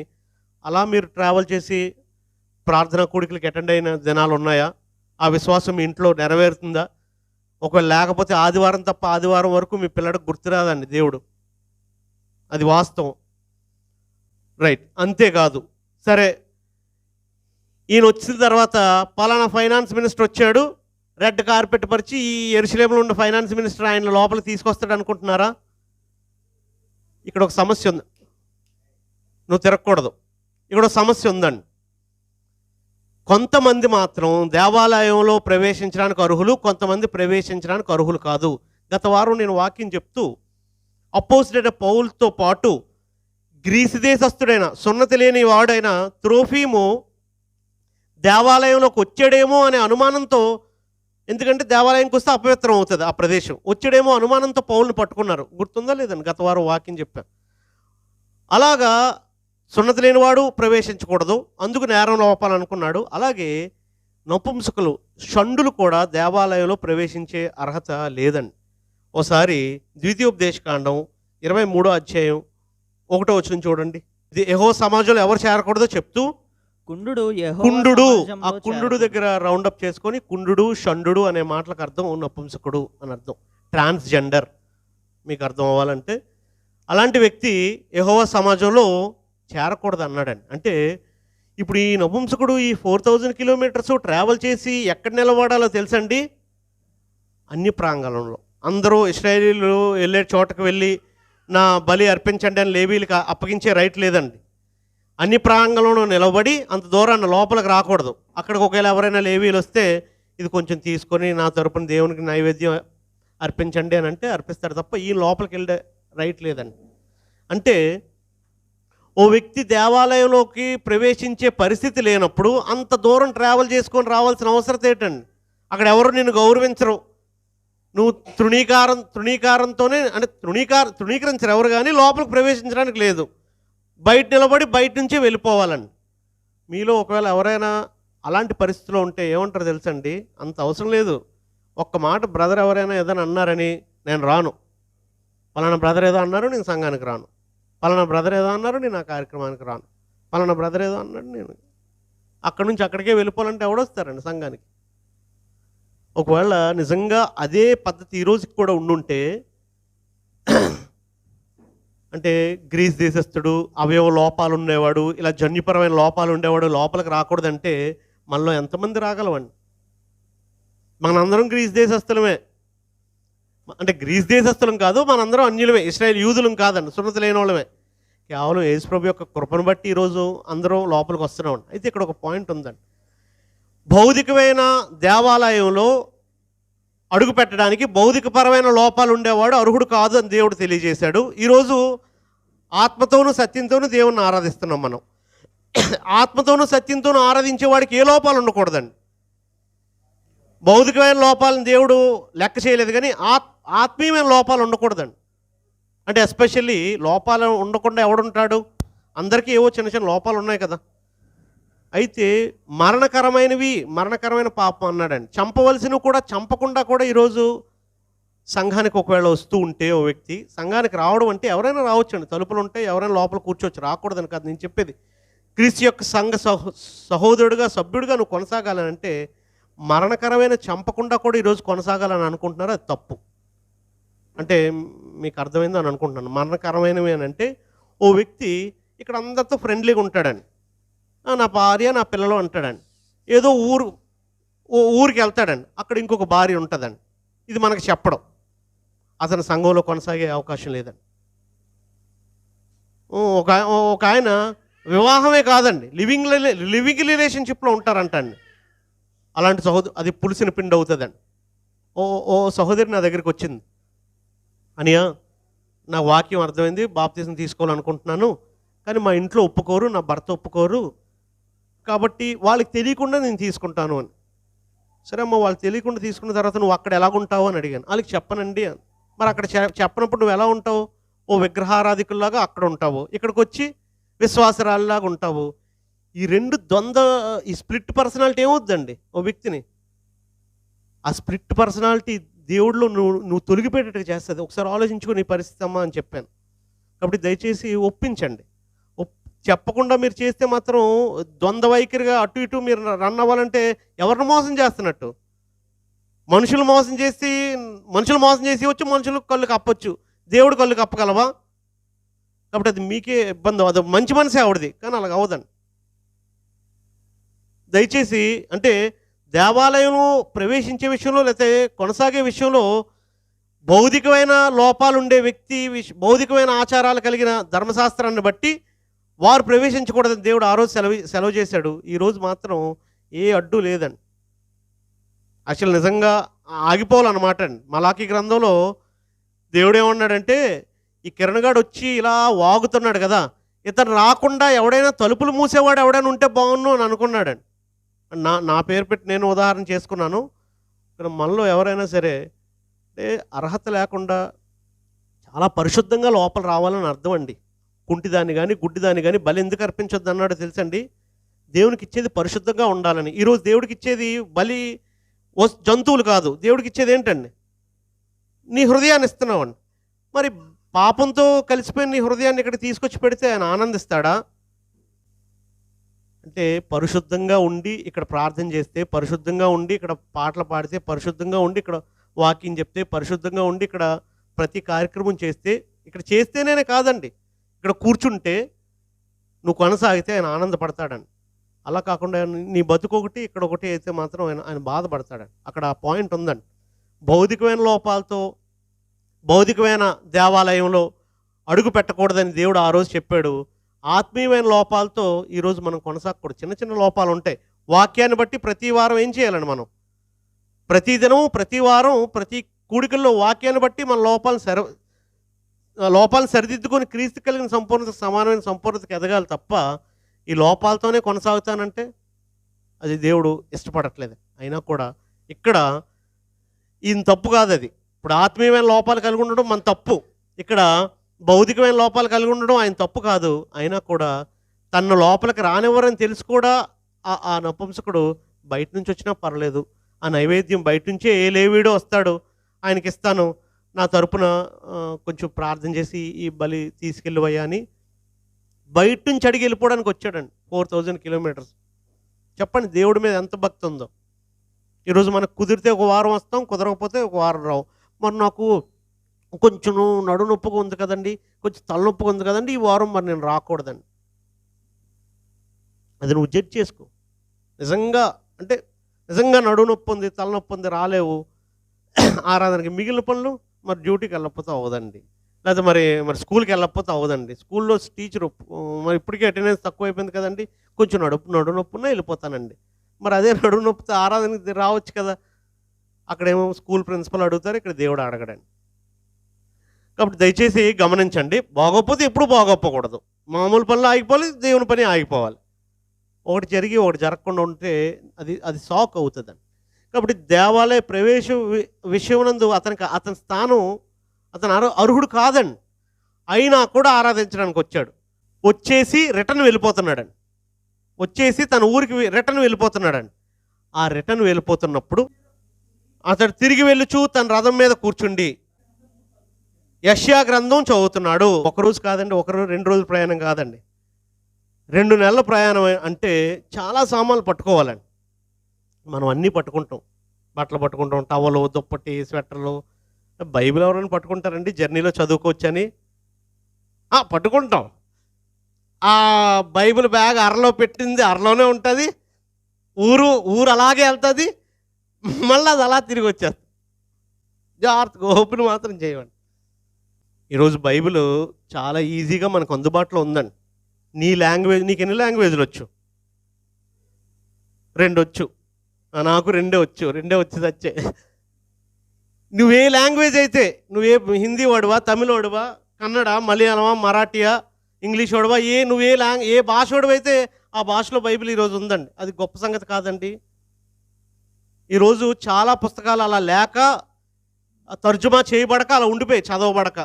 అలా మీరు ట్రావెల్ చేసి ప్రార్థనా కూడికలకి అటెండ్ అయిన దినాలు ఉన్నాయా? ఆ విశ్వాసం మీ ఇంట్లో నెరవేరుతుందా? ఒకవేళ లేకపోతే ఆదివారం తప్ప ఆదివారం వరకు మీ పిల్లడికి గుర్తురాదండి దేవుడు. అది వాస్తవం. రైట్. అంతేకాదు, సరే ఈయన వచ్చిన తర్వాత పలానా ఫైనాన్స్ మినిస్టర్ వచ్చాడు, రెడ్ కార్పెట్ పరిచి ఈ యెరూషలేములో ఉన్న ఫైనాన్స్ మినిస్టర్ ఆయన లోపలికి తీసుకొస్తాడు అనుకుంటున్నారా? ఇక్కడ ఒక సమస్య ఉంది. నువ్వు తిరగకూడదు. ఇక్కడ ఒక సమస్య ఉందండి. కొంతమంది మాత్రం దేవాలయంలో ప్రవేశించడానికి అర్హులు, కొంతమంది ప్రవేశించడానికి అర్హులు కాదు. గత వారం నేను వాక్యం చెప్తూ అపోజిట్ పౌలుతో పాటు గ్రీసు దేశస్థుడైన సున్నతి లేని వాడైన త్రోఫీము దేవాలయంలోకి వచ్చాడేమో అనే అనుమానంతో, ఎందుకంటే దేవాలయంకి వస్తే అపవిత్రం అవుతుంది ఆ ప్రదేశం, వచ్చాడేమో అనుమానంతో పౌలుని పట్టుకున్నారు. గుర్తుందా లేదండి? గత వారం వాక్యం చెప్పాను. అలాగా సున్నతి లేనివాడు ప్రవేశించకూడదు, అందుకు నేరం లోపాలనుకున్నాడు. అలాగే నపుంసకులు, షండులు కూడా దేవాలయంలో ప్రవేశించే అర్హత లేదండి. ఓసారి ద్వితీయోపదేశకాండం 23వ అధ్యాయం 1వ వచనం చూడండి. ఇది యెహోవా సమాజంలో ఎవరు చేరకూడదో చెప్తూ, కుండు ఆ కుండు దగ్గర రౌండప్ చేసుకొని కుండు, షండు అనే మాటలకు అర్థం నపుంసకుడు అని అర్థం, ట్రాన్స్జెండర్ మీకు అర్థం అవ్వాలంటే. అలాంటి వ్యక్తి యెహోవా సమాజంలో చేరకూడదు అన్నాడండి. అంటే ఇప్పుడు ఈ నపుంసకుడు ఈ 4000 కిలోమీటర్స్ ట్రావెల్ చేసి ఎక్కడ నిలబడాలో తెలుసండి? అన్ని ప్రాంగణంలో అందరూ ఇశ్రాయేలీయులు వెళ్ళే చోటకు వెళ్ళి నా బలి అర్పించండి అని లేవీలకు అప్పగించే రైట్ లేదండి. అన్ని ప్రాంగణంలో నిలబడి అంత దూరాన్ని లోపలికి రాకూడదు. అక్కడికి ఒకవేళ ఎవరైనా లేవీలు వస్తే ఇది కొంచెం తీసుకొని నా తరపున దేవునికి నైవేద్యం అర్పించండి అని అంటే అర్పిస్తారు తప్ప ఈ లోపలికి వెళ్ళే రైట్ లేదండి. అంటే ఓ వ్యక్తి దేవాలయంలోకి ప్రవేశించే పరిస్థితి లేనప్పుడు అంత దూరం ట్రావెల్ చేసుకొని రావాల్సిన అవసరం ఏంటండి? అక్కడ ఎవరు నిన్ను గౌరవించరు. నువ్వు తృణీకారంతోనే, అంటే తృణీకరించరు ఎవరు, కానీ లోపలికి ప్రవేశించడానికి లేదు. బయట నిలబడి బయట నుంచే వెళ్ళిపోవాలండి. మీలో ఒకవేళ ఎవరైనా అలాంటి పరిస్థితిలో ఉంటే ఏమంటారు తెలుసండి? అంత అవసరం లేదు. ఒక్క మాట బ్రదర్ ఎవరైనా ఏదైనా అన్నారని నేను రాను, పలానా బ్రదర్ ఏదో అన్నారు నేను సంఘానికి రాను, పలానా బ్రదర్ ఏదో అన్నారు నేను ఆ కార్యక్రమానికి రాను, పలానా బ్రదర్ ఏదో అన్నాడు నేను అక్కడి నుంచి అక్కడికే వెళ్ళిపోవాలంటే ఎవడొస్తారండి సంఘానికి? ఒకవేళ నిజంగా అదే పద్ధతి ఈరోజుకి కూడా ఉండుంటే, అంటే గ్రీస్ దేశస్థుడు, అవయవ లోపాలు ఉండేవాడు, ఇలా జన్యుపరమైన లోపాలు ఉండేవాడు లోపలికి రాకూడదంటే మనలో ఎంతమంది రాగలవండి? మనందరం గ్రీస్ దేశస్థులమే. అంటే గ్రీస్ దేశస్థులం కాదు, మనందరం అన్యులమే, ఇశ్రాయేల్ యూదులం కాదండి, సున్నతి లేని వాళ్ళమే. కేవలం యేసుప్రభు యొక్క కృపను బట్టి ఈరోజు అందరం లోపలికి వస్తున్నాం. అయితే ఇక్కడ ఒక పాయింట్ ఉందండి. భౌతికమైన దేవాలయంలో అడుగు పెట్టడానికి భౌతికపరమైన లోపాలు ఉండేవాడు అర్హుడు కాదు అని దేవుడు తెలియజేశాడు. ఈరోజు ఆత్మతోనూ సత్యంతోనూ దేవుణ్ణి ఆరాధిస్తున్నాం మనం. ఆత్మతోనూ సత్యంతోనూ ఆరాధించే వాడికి ఏ లోపాలు ఉండకూడదండి. భౌతికమైన లోపాలను దేవుడు లెక్క చేయలేదు, కానీ ఆత్మీయమైన లోపాలు ఉండకూడదండి. అంటే ఎస్పెషల్లీ లోపాలు ఉండకుండా ఎవడుంటాడు? అందరికీ ఏవో చిన్న చిన్న లోపాలు ఉన్నాయి కదా. అయితే మరణకరమైన పాపం అన్నాడండి. చంపవలసినవి కూడా చంపకుండా కూడా ఈరోజు సంఘానికి ఒకవేళ వస్తూ ఉంటే ఓ వ్యక్తి సంఘానికి రావడం అంటే ఎవరైనా రావచ్చండి, తలుపులు ఉంటే ఎవరైనా లోపల కూర్చోవచ్చు, రాకూడదని కాదు నేను చెప్పేది. క్రీస్తు యొక్క సంఘ సహోదరుడిగా సభ్యుడిగా నువ్వు కొనసాగాలంటే మరణకరమైన చంపకుండా కూడా ఈరోజు కొనసాగాలని అనుకుంటున్నారు, అది తప్పు. అంటే మీకు అర్థమైందో అని అనుకుంటున్నాను. మరణకరమైనవి అని అంటే ఓ వ్యక్తి ఇక్కడ అందరితో ఫ్రెండ్లీగా ఉంటాడని, నా భార్య నా పిల్లలు అంటాడండి. ఏదో ఊరికి వెళ్తాడండి, అక్కడ ఇంకొక భార్య ఉంటుందండి. ఇది మనకు చెప్పడం, అతను సంఘంలో కొనసాగే అవకాశం లేదండి. ఒక ఆయన వివాహమే కాదండి, లివింగ్ రిలేషన్షిప్లో ఉంటారంటండి. అలాంటి అది పులిసిన పిండి అవుతుందండి. ఓ సహోదరి నా దగ్గరికి వచ్చింది, అనియా నా వాక్యం అర్థమైంది, బాప్తిజం తీసుకోవాలనుకుంటున్నాను, కానీ మా ఇంట్లో ఒప్పుకోరు, నా భర్త ఒప్పుకోరు, కాబట్టి వాళ్ళకి తెలియకుండా నేను తీసుకుంటాను అని. సరే అమ్మ, వాళ్ళకి తెలియకుండా తీసుకున్న తర్వాత నువ్వు అక్కడ ఎలాగుంటావు అని అడిగాను. వాళ్ళకి చెప్పనండి. మరి అక్కడ చెప్పనప్పుడు నువ్వు ఎలా ఉంటావు? ఓ విగ్రహారాధికుల్లాగా అక్కడ ఉంటావు, ఇక్కడికి వచ్చి విశ్వాసరాల్లాగా ఉంటావు. ఈ రెండు ఈ స్ప్లిట్ పర్సనాలిటీ ఏమవుద్దండి ఓ వ్యక్తిని? ఆ స్ప్లిట్ పర్సనాలిటీ దేవుడిలో నువ్వు తొలగిపోయేటట్టుగా చేస్తుంది. ఒకసారి ఆలోచించుకుని నీ పరిస్థితి అమ్మా అని చెప్పాను. కాబట్టి దయచేసి ఒప్పించండి. చెప్పకుండా మీరు చేస్తే మాత్రం ద్వంద్వ వైఖరిగా అటు ఇటు మీరు రన్ అవ్వాలంటే ఎవరిని మోసం చేస్తున్నట్టు? మనుషులు మోసం చేసి వచ్చి మనుషులు కళ్ళు కప్పొచ్చు, దేవుడు కళ్ళు కప్పగలవా? కాబట్టి అది మీకే ఇబ్బంది. అది మంచి మనసే ఆవిడది, కానీ అలాగ అవదండి. దయచేసి అంటే దేవాలయంలో ప్రవేశించే విషయంలో లేకపోతే కొనసాగే విషయంలో భౌతికమైన లోపాలు ఉండే వ్యక్తి, భౌతికమైన ఆచారాలు కలిగిన ధర్మశాస్త్రాన్ని బట్టి వారు ప్రవేశించకూడదని దేవుడు ఆ రోజు సెలవు చేశాడు. ఈరోజు మాత్రం ఏ అడ్డు లేదండి. అసలు నిజంగా ఆగిపోవాలన్నమాట అండి. మలాకీ గ్రంథంలో దేవుడు ఏమన్నాడంటే, ఈ కిరణగాడు వచ్చి ఇలా వాగుతున్నాడు కదా, ఇతను రాకుండా ఎవడైనా తలుపులు మూసేవాడు ఎవడైనా ఉంటే బాగుండు అని అనుకున్నాడండి. నా నా పేరు పెట్టి నేను ఉదాహరణ చేసుకున్నాను. ఇక్కడ మనలో ఎవరైనా సరే అంటే అర్హత లేకుండా చాలా పరిశుద్ధంగా లోపల రావాలని అర్థం అండి. కుంటిదాన్ని కానీ గుడ్డిదాన్ని కానీ బలి ఎందుకు అర్పించొద్దు అన్నాడో తెలుసండి? దేవునికి ఇచ్చేది పరిశుద్ధంగా ఉండాలని. ఈరోజు దేవుడికి ఇచ్చేది బలి జంతువులు కాదు, దేవుడికి ఇచ్చేది ఏంటండి? నీ హృదయాన్ని ఇస్తున్నావండి. మరి పాపంతో కలిసిపోయిన నీ హృదయాన్ని ఇక్కడ తీసుకొచ్చి పెడితే ఆయన ఆనందిస్తాడా? అంటే పరిశుద్ధంగా ఉండి ఇక్కడ ప్రార్థన చేస్తే, పరిశుద్ధంగా ఉండి ఇక్కడ పాటలు పాడితే, పరిశుద్ధంగా ఉండి ఇక్కడ వాక్యం చెప్తే, పరిశుద్ధంగా ఉండి ఇక్కడ ప్రతి కార్యక్రమం చేస్తే, ఇక్కడ చేస్తేనే కాదండి, ఇక్కడ కూర్చుంటే నువ్వు కొనసాగితే ఆయన ఆనందపడతాడని. అలా కాకుండా నీ బతుకొకటి ఇక్కడ ఒకటి అయితే మాత్రం ఆయన బాధపడతాడని. అక్కడ ఆ పాయింట్ ఉందండి. భౌతికమైన లోపాలతో భౌతికమైన దేవాలయంలో అడుగు పెట్టకూడదని దేవుడు ఆ రోజు చెప్పాడు. ఆత్మీయమైన లోపాలతో ఈరోజు మనం కొనసాగకూడదు. చిన్న చిన్న లోపాలు ఉంటాయి. వాక్యాన్ని బట్టి ప్రతి వారం ఏం చేయాలండి? మనం ప్రతిదినం ప్రతి వారం ప్రతి కూడికల్లో వాక్యాన్ని బట్టి మన లోపాలను సరిదిద్దుకొని క్రీస్తు కలిగిన సంపూర్ణత సమానమైన సంపూర్ణతకి ఎదగాలి తప్ప ఈ లోపాలతోనే కొనసాగుతానంటే అది దేవుడు ఇష్టపడట్లేదు. అయినా కూడా ఇక్కడ ఈయన తప్పు కాదు అది. ఇప్పుడు ఆత్మీయమైన లోపాలు కలిగి ఉండడం మన తప్పు, ఇక్కడ భౌతికమైన లోపాలు కలిగి ఉండడం ఆయన తప్పు కాదు. అయినా కూడా తన లోపలికి రానివ్వరని తెలుసు కూడా ఆ నపుంసకుడు బయట నుంచి వచ్చినా పర్లేదు, ఆ నైవేద్యం బయట నుంచే ఏ లేవీడో వస్తాడు ఆయనకి ఇస్తాను, నా తరపున కొంచెం ప్రార్థన చేసి ఈ బలి తీసుకెళ్ళివయ్యా అని బయట నుంచి అడిగి వెళ్ళిపోవడానికి వచ్చాడండి. 4000 కిలోమీటర్స్. చెప్పండి దేవుడి మీద ఎంత భక్తి ఉందో. ఈరోజు మనకు కుదిరితే ఒక వారం వస్తాం, కుదరకపోతే ఒక వారం రావు. మరి నాకు కొంచెం నడు నొప్పిగా ఉంది కదండి, కొంచెం తలనొప్పిగా ఉంది కదండి, ఈ వారం మరి నేను రాకూడదండి. అది నువ్వు జడ్జ్ చేసుకో. నిజంగా నడు నొప్పి ఉంది, తలనొప్పి ఉంది, రాలేవు ఆరాధనకి, మిగిలిన పనులు మరి డ్యూటీకి వెళ్ళకపోతే అవ్వదండి, లేదా మరి స్కూల్కి వెళ్ళకపోతే అవ్వదండి. స్కూల్లో టీచరు మరి ఇప్పటికే అటెండెన్స్ తక్కువ అయిపోయింది కదండి, కొంచెం నడు నొప్పున్నా వెళ్ళిపోతానండి. మరి అదే నడు నొప్పితే ఆరాధనకి రావచ్చు కదా. అక్కడేమో స్కూల్ ప్రిన్సిపల్ అడుగుతారు, ఇక్కడ దేవుడు అడగడండి. కాబట్టి దయచేసి గమనించండి, బాగోకపోతే ఎప్పుడు బాగోపోకూడదు. మామూలు పనులు ఆగిపోవాలి, దేవుని పని ఆగిపోవాలి. ఒకటి జరిగి ఒకటి జరగకుండా ఉంటే అది షాక్ అవుతుందండి. కాబట్టి దేవాలయ ప్రవేశ విషయమునందు అతని స్థానం, అతను అర్హుడు కాదండి. అయినా కూడా ఆరాధించడానికి వచ్చాడు. వచ్చేసి రిటర్న్ వెళ్ళిపోతున్నాడండి. వచ్చేసి తన ఊరికి రిటర్న్ వెళ్ళిపోతున్నాడండి. ఆ రిటర్న్ వెళ్ళిపోతున్నప్పుడు అతడు తిరిగి వెళ్ళుచు తన రథం మీద కూర్చుండి యెషయా గ్రంథం చదువుతున్నాడు. ఒకరోజు కాదండి, 2 రోజుల ప్రయాణం కాదండి, 2 నెలల ప్రయాణం. అంటే చాలా సామాన్లు పట్టుకోవాలండి. మనం అన్నీ పట్టుకుంటాం, బట్టలు పట్టుకుంటాం, టవలు, దుప్పటి, స్వెటర్లు. బైబిల్ ఎవరైనా పట్టుకుంటారండి జర్నీలో చదువుకోవచ్చని? పట్టుకుంటాం. ఆ బైబిల్ బ్యాగ్ అరలో పెట్టింది అరలోనే ఉంటుంది, ఊరు అలాగే వెళ్తుంది, మళ్ళీ అది అలా తిరిగి వచ్చేస్తుంది. జాగ్రత్తగా ఓపెన్ మాత్రం చేయమండి. ఈరోజు బైబిల్ చాలా ఈజీగా మనకు అందుబాటులో ఉందండి. నీ లాంగ్వేజ్, నీకు ఎన్ని లాంగ్వేజ్లు వచ్చు? 2 వచ్చు. నాకు 2 వచ్చు, 2 వచ్చి వచ్చే. నువ్వే లాంగ్వేజ్ అయితే, నువ్వే హిందీ వాడువా, తమిళ వాడువా, కన్నడ, మలయాళమా, మరాఠీయా, ఇంగ్లీష్ వాడువా, ఏ భాష వాడువైతే ఆ భాషలో బైబిల్ ఈరోజు ఉందండి. అది గొప్ప సంగతి కాదండి. ఈరోజు చాలా పుస్తకాలు అలా లేక, తర్జుమా చేయబడక, అలా ఉండిపోయి చదవబడక.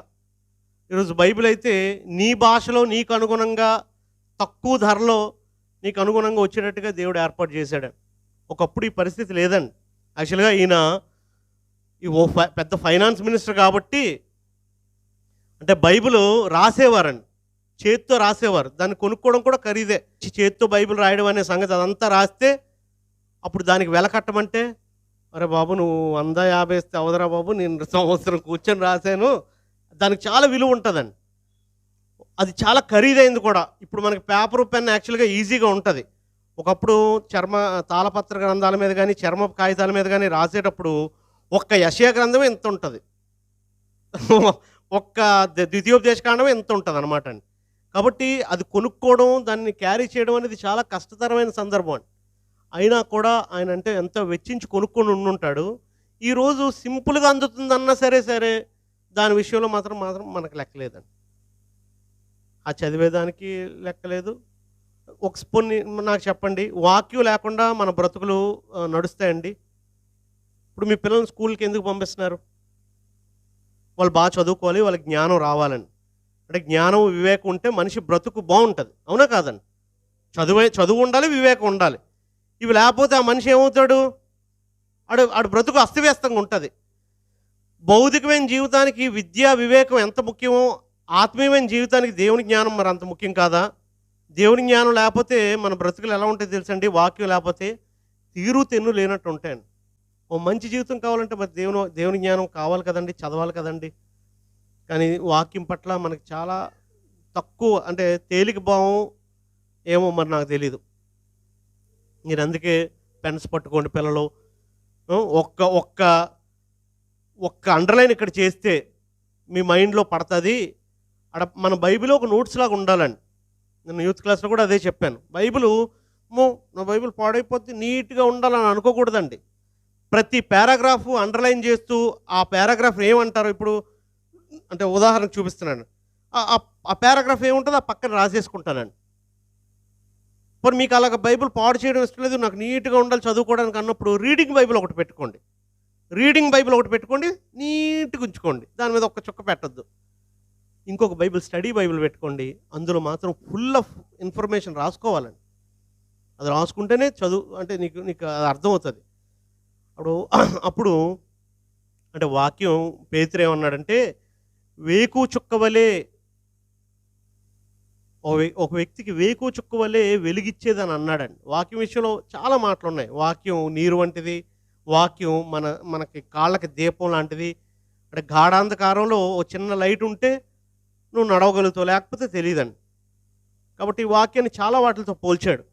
ఈరోజు బైబిల్ అయితే నీ భాషలో నీకు అనుగుణంగా, తక్కువ ధరలో నీకు అనుగుణంగా వచ్చేటట్టుగా దేవుడు ఏర్పాటు చేశాడు. ఒకప్పుడు ఈ పరిస్థితి లేదండి. యాక్చువల్గా ఈయన పెద్ద ఫైనాన్స్ మినిస్టర్ కాబట్టి, అంటే బైబిల్ రాసేవారండి, చేత్తో రాసేవారు. దాన్ని కొనుక్కోవడం కూడా ఖరీదే. చేత్తో బైబిల్ రాయడం అనే సంగతి, అదంతా రాస్తే అప్పుడు దానికి వెల కట్టమంటే, అరే బాబు నువ్వు 150 ఇస్తే అవదరా బాబు, నేను సంవత్సరం కూర్చొని రాశాను, దానికి చాలా విలువ ఉంటుందండి. అది చాలా ఖరీదైంది కూడా. ఇప్పుడు మనకి పేపరు పెన్ యాక్చువల్గా ఈజీగా ఉంటుంది. ఒకప్పుడు తాళపత్ర గ్రంథాల మీద కానీ చర్మ కాగితాల మీద కానీ రాసేటప్పుడు ఒక్క యెషయా గ్రంథమే ఎంత ఉంటుంది, ఒక్క ద్వితీయోపదేశకాండమే ఎంత ఉంటుంది అనమాట అండి. కాబట్టి అది కొనుక్కోవడం, దాన్ని క్యారీ చేయడం అనేది చాలా కష్టతరమైన సందర్భం అండి. అయినా కూడా ఆయన అంటే ఎంతో వెచ్చించి కొనుక్కొని ఉండుంటాడు. ఈరోజు సింపుల్గా అందుతుందన్నా సరే దాని విషయంలో మాత్రం మనకు లెక్కలేదండి. ఆ చదివేదానికి లెక్కలేదు. పోనీ నాకు చెప్పండి, వాక్యం లేకుండా మన బ్రతుకులు నడుస్తాయండి? ఇప్పుడు మీ పిల్లల్ని స్కూల్కి ఎందుకు పంపిస్తున్నారు? వాళ్ళు బాగా చదువుకోవాలి, వాళ్ళకి జ్ఞానం రావాలని. అంటే జ్ఞానం వివేకం ఉంటే మనిషి బ్రతుకు బాగుంటుంది, అవునా కాదండి? చదువు ఉండాలి, వివేకం ఉండాలి. ఇవి లేకపోతే ఆ మనిషి ఏమవుతాడు? ఆడు బ్రతుకు అస్తవ్యస్తంగా ఉంటుంది. భౌతికమైన జీవితానికి విద్య వివేకం ఎంత ముఖ్యమో, ఆత్మీయమైన జీవితానికి దేవుని జ్ఞానం మరి అంత ముఖ్యం కాదా? దేవుని జ్ఞానం లేకపోతే మన బ్రతుకులు ఎలా ఉంటాయి తెలుసండి? వాక్యం లేకపోతే తీరు తెన్ను లేనట్టు ఉంటాయండి. ఓ మంచి జీవితం కావాలంటే మరి దేవుని జ్ఞానం కావాలి కదండి, చదవాలి కదండి. కానీ వాక్యం పట్ల మనకి చాలా తక్కువ, అంటే తేలిక భావం ఏమో మరి నాకు తెలీదు. మీరు అందుకే పెన్స్ పట్టుకోండి పిల్లలు. ఒక్క ఒక్క ఒక్క అండర్లైన్ ఇక్కడ చేస్తే మీ మైండ్లో పడుతుంది. మన బైబిల్ ఒక నోట్స్ లాగా ఉండాలండి. నేను యూత్ క్లాస్లో కూడా అదే చెప్పాను. నా బైబిల్ పాడైపోతే నీట్గా ఉండాలని అనుకోకూడదండి. ప్రతి పారాగ్రాఫ్ అండర్లైన్ చేస్తూ ఆ పారాగ్రాఫ్ ఏమంటారు ఇప్పుడు, అంటే ఉదాహరణకు చూపిస్తున్నాను. ఆ పారాగ్రాఫ్ ఏముంటుందో ఆ పక్కన రాసేసుకుంటానండి. మరి మీకు అలాగ బైబిల్ పాడు చేయడం ఇష్టం లేదు, నాకు నీట్గా ఉండాలి చదువుకోవడానికి అన్నప్పుడు రీడింగ్ బైబిల్ ఒకటి పెట్టుకోండి. నీట్గా ఉంచుకోండి, దాని మీద ఒక్క చుక్క పెట్టద్దు. ఇంకొక బైబిల్, స్టడీ బైబిల్ పెట్టుకోండి. అందులో మాత్రం ఫుల్ ఆఫ్ ఇన్ఫర్మేషన్ రాసుకోవాలండి. అది రాసుకుంటేనే చదువు అంటే నీకు అది అర్థమవుతుంది. అప్పుడు అంటే వాక్యం పేతురు ఏమన్నాడంటే, వేకు చుక్క వలె, ఒక వ్యక్తికి వేకు చుక్క వలె వెలిగిచ్చేదని అన్నాడండి. వాక్యం విషయంలో చాలా మాటలు ఉన్నాయి. వాక్యం నీరు వంటిది, వాక్యం మనకి కాళ్ళకి దీపం లాంటిది. అంటే గాఢాంధకారంలో ఓ చిన్న లైట్ ఉంటే నువ్వు నడవగలుగుతావు, లేకపోతే తెలియదండి. కాబట్టి ఈ వాక్యాన్ని చాలా వాటితో పోల్చాడు.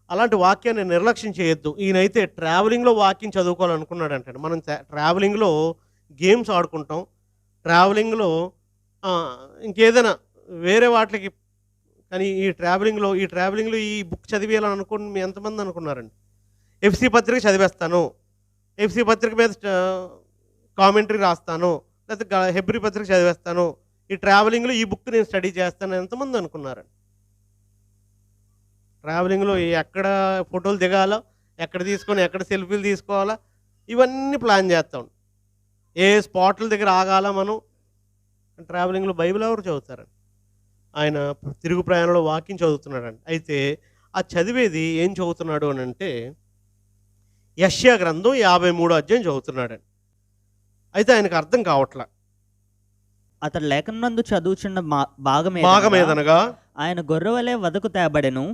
అలాంటి వాక్యాన్ని నిర్లక్ష్యం చేయొద్దు. ఈయనైతే ట్రావెలింగ్లో వాక్యం చదువుకోవాలనుకున్నాడంటాడు. మనం ట్రావెలింగ్లో గేమ్స్ ఆడుకుంటాం, ట్రావెలింగ్లో ఇంకేదైనా వేరే వాటికి. కానీ ఈ ట్రావెలింగ్లో ఈ బుక్ చదివేయాలని అనుకుని మీ ఎంతమంది అనుకున్నారండి? ఎఫ్సి పత్రిక చదివేస్తాను, ఎఫ్సి పత్రిక మీద కామెంటరీ రాస్తాను, లేకపోతే హెబ్రీ పత్రిక చదివేస్తాను, ఈ ట్రావెలింగ్లో ఈ బుక్ నేను స్టడీ చేస్తాను ఎంతమంది అనుకున్నారండి? ట్రావెలింగ్లో ఎక్కడ ఫోటోలు దిగాలో, ఎక్కడ తీసుకొని ఎక్కడ సెల్ఫీలు తీసుకోవాలా, ఇవన్నీ ప్లాన్ చేస్తాం. ఏ స్పాట్ల దగ్గర ఆగాల మనం. ట్రావెలింగ్లో బైబిల్ ఎవరు చదువుతారండి? ఆయన తిరుగు ప్రయాణంలో వాక్యం చదువుతున్నాడండి. అయితే ఆ చదివేది ఏం చదువుతున్నాడు అని అంటే, యెషయా గ్రంథం 53వ అధ్యాయం చదువుతున్నాడండి. అయితే ఆయనకు అర్థం కావట్లా. అతడు లేఖనందు చదువుచున్న భాగమేదనగా ఆయన గొర్రెవలే వదకు తేబడెను,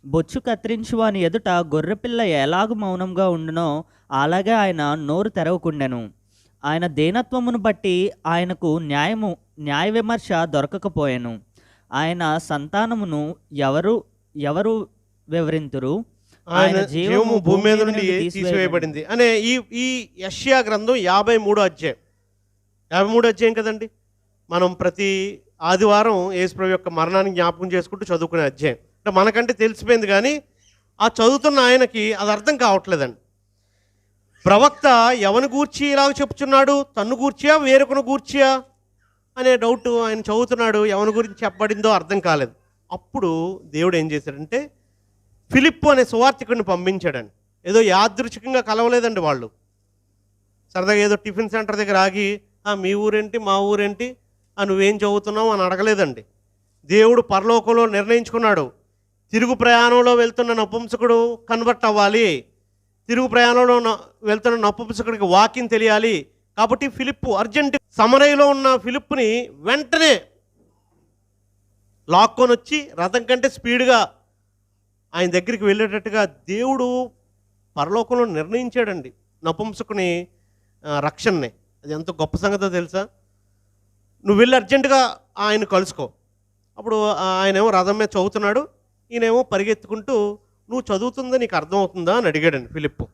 బొచ్చు కత్తిరించు వాని ఎదుట గొర్రెపిల్ల ఎలాగు మౌనంగా ఉండునో అలాగే ఆయన నోరు తెరవకుండెను. ఆయన దీనత్వమును బట్టి ఆయనకు న్యాయ విమర్శ దొరకకపోయెను. ఆయన సంతానమును ఎవరు వివరింతురు? ఆయన జీవము భూమి మీద నుండి తీసివేయబడింది అనే ఈ యెషయా గ్రంథం 53వ అధ్యాయం కదండి. మనం ప్రతి ఆదివారం యేసుప్రభు యొక్క మరణాన్ని జ్ఞాపకం చేసుకుంటూ చదువుకునే అధ్యాయం. అంటే మనకంటే తెలిసిపోయింది, కానీ ఆ చదువుతున్న ఆయనకి అది అర్థం కావట్లేదండి. ప్రవక్త ఎవని గూర్చి ఇలాగ చెప్తున్నాడు, తన్ను గూర్చియా వేరొకను గూర్చియా అనే డౌట్ ఆయన చదువుతున్నాడు. ఎవరి గురించి చెప్పబడిందో అర్థం కాలేదు. అప్పుడు దేవుడు ఏం చేశాడంటే, ఫిలిప్పు అనే సువార్తికుడిని పంపించాడండి. ఏదో యాదృచ్ఛికంగా కలవలేదండి వాళ్ళు. సరదాగా ఏదో టిఫిన్ సెంటర్ దగ్గర ఆగి మీ ఊరేంటి మా ఊరేంటి నువ్వేం చదువుతున్నావు అని అడగలేదండి. దేవుడు పరలోకంలో నిర్ణయించుకున్నాడు, తిరుగు ప్రయాణంలో వెళ్తున్న నపుంసకుడు కన్వర్ట్ అవ్వాలి, తిరుగు ప్రయాణంలో వెళ్తున్న నపుంసకుడికి వాక్యం తెలియాలి. కాబట్టి ఫిలిప్పు అర్జెంట్ సమరయలో ఉన్న ఫిలిప్పుని వెంటనే లాక్కొని వచ్చి రథం కంటే స్పీడ్గా ఆయన దగ్గరికి వెళ్ళేటట్టుగా దేవుడు పరలోకంలో నిర్ణయించాడండి నపుంసకుని రక్షణని. అది ఎంత గొప్ప సంగతో తెలుసా? నువ్వు వెళ్ళి అర్జెంటుగా ఆయన కలుసుకో. అప్పుడు ఆయనేమో రథం మీద చదువుతున్నాడు, ఈయనేమో పరిగెత్తుకుంటూ నువ్వు చదువుతుందా నీకు అర్థమవుతుందా అని అడిగాడండి ఫిలిప్పు.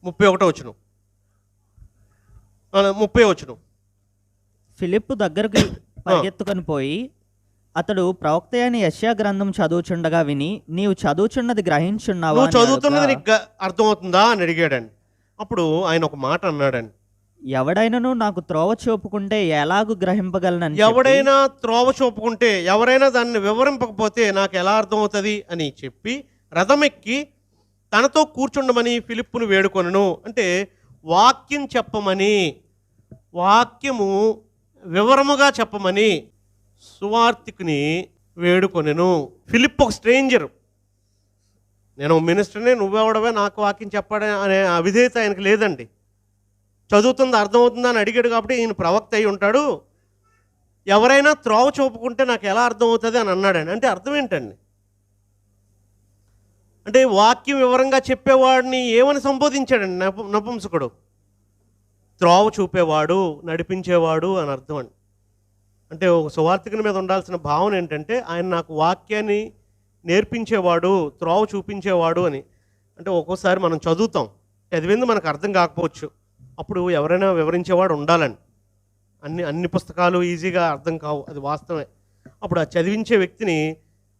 31వ వచనం 30వ వచనం. ఫిలిప్పు దగ్గరకు పరిగెత్తుకొని పోయి అతడు ప్రవక్త అయిన యెషయా గ్రంథం చదువుచుండగా విని, నీవు చదువుచున్నది గ్రహించున్నావా? నువ్వు చదువుతున్నది నీకు అర్థమవుతుందా అని అడిగాడండి. అప్పుడు ఆయన ఒక మాట అన్నాడండి. ఎవడైనను నాకు త్రోవ చూపుకుంటే ఎలాగు గ్రహింపగలనని ఎవడైనా త్రోవ చూపుకుంటే, ఎవరైనా దాన్ని వివరింపకపోతే నాకు ఎలా అర్థమవుతుంది అని చెప్పి రథమెక్కి తనతో కూర్చుండమని ఫిలిప్పును వేడుకొనెను. అంటే వాక్యం చెప్పమని, వాక్యము వివరముగా చెప్పమని సువార్తికుని వేడుకొనెను. ఫిలిప్ ఒక స్ట్రేంజర్, నేను మినిస్టర్ని, నువ్వెవడవే నాకు వాక్యం చెప్పడం అనే అవిధేయత ఆయనకు లేదండి. చదువుతుంది అర్థమవుతుందా అని అడిగాడు కాబట్టి ఈయన ప్రవక్త అయి ఉంటాడు. ఎవరైనా త్రోవ చూపుకుంటే నాకు ఎలా అర్థమవుతుంది అని అన్నాడండి. అంటే అర్థం ఏంటండి? అంటే వాక్యం వివరంగా చెప్పేవాడిని ఏమని సంబోధించాడండి నపుంసకుడు? త్రోవ చూపేవాడు, నడిపించేవాడు అని అర్థం అండి. అంటే ఒక సువార్తికుని మీద ఉండాల్సిన భావన ఏంటంటే ఆయన నాకు వాక్యాన్ని నేర్పించేవాడు, త్రోవ చూపించేవాడు అని. అంటే ఒక్కోసారి మనం చదువుతాం, చదివింది మనకు అర్థం కాకపోవచ్చు, అప్పుడు ఎవరైనా వివరించేవాడు ఉండాలండి. అన్ని పుస్తకాలు ఈజీగా అర్థం కావు, అది వాస్తవమే. అప్పుడు ఆ చదివించే వ్యక్తిని,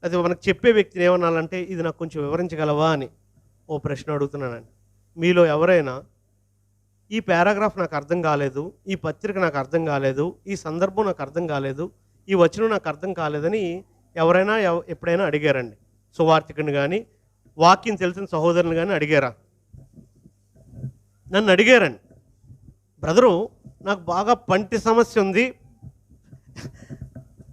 అది మనకు చెప్పే వ్యక్తిని ఏమనాలంటే ఇది నాకు కొంచెం వివరించగలవా అని ఓ ప్రశ్న అడుగుతున్నానండి. మీలో ఎవరైనా ఈ పారాగ్రాఫ్ నాకు అర్థం కాలేదు, ఈ పత్రిక నాకు అర్థం కాలేదు, ఈ సందర్భం నాకు అర్థం కాలేదు, ఈ వచనం నాకు అర్థం కాలేదని ఎవరైనా ఎప్పుడైనా అడిగారండి? సువార్తికుని కానీ వాక్యం తెలిసిన సహోదరుని కానీ అడిగారా? నన్ను అడిగారండి, బ్రదరు నాకు బాగా పంటి సమస్య ఉంది,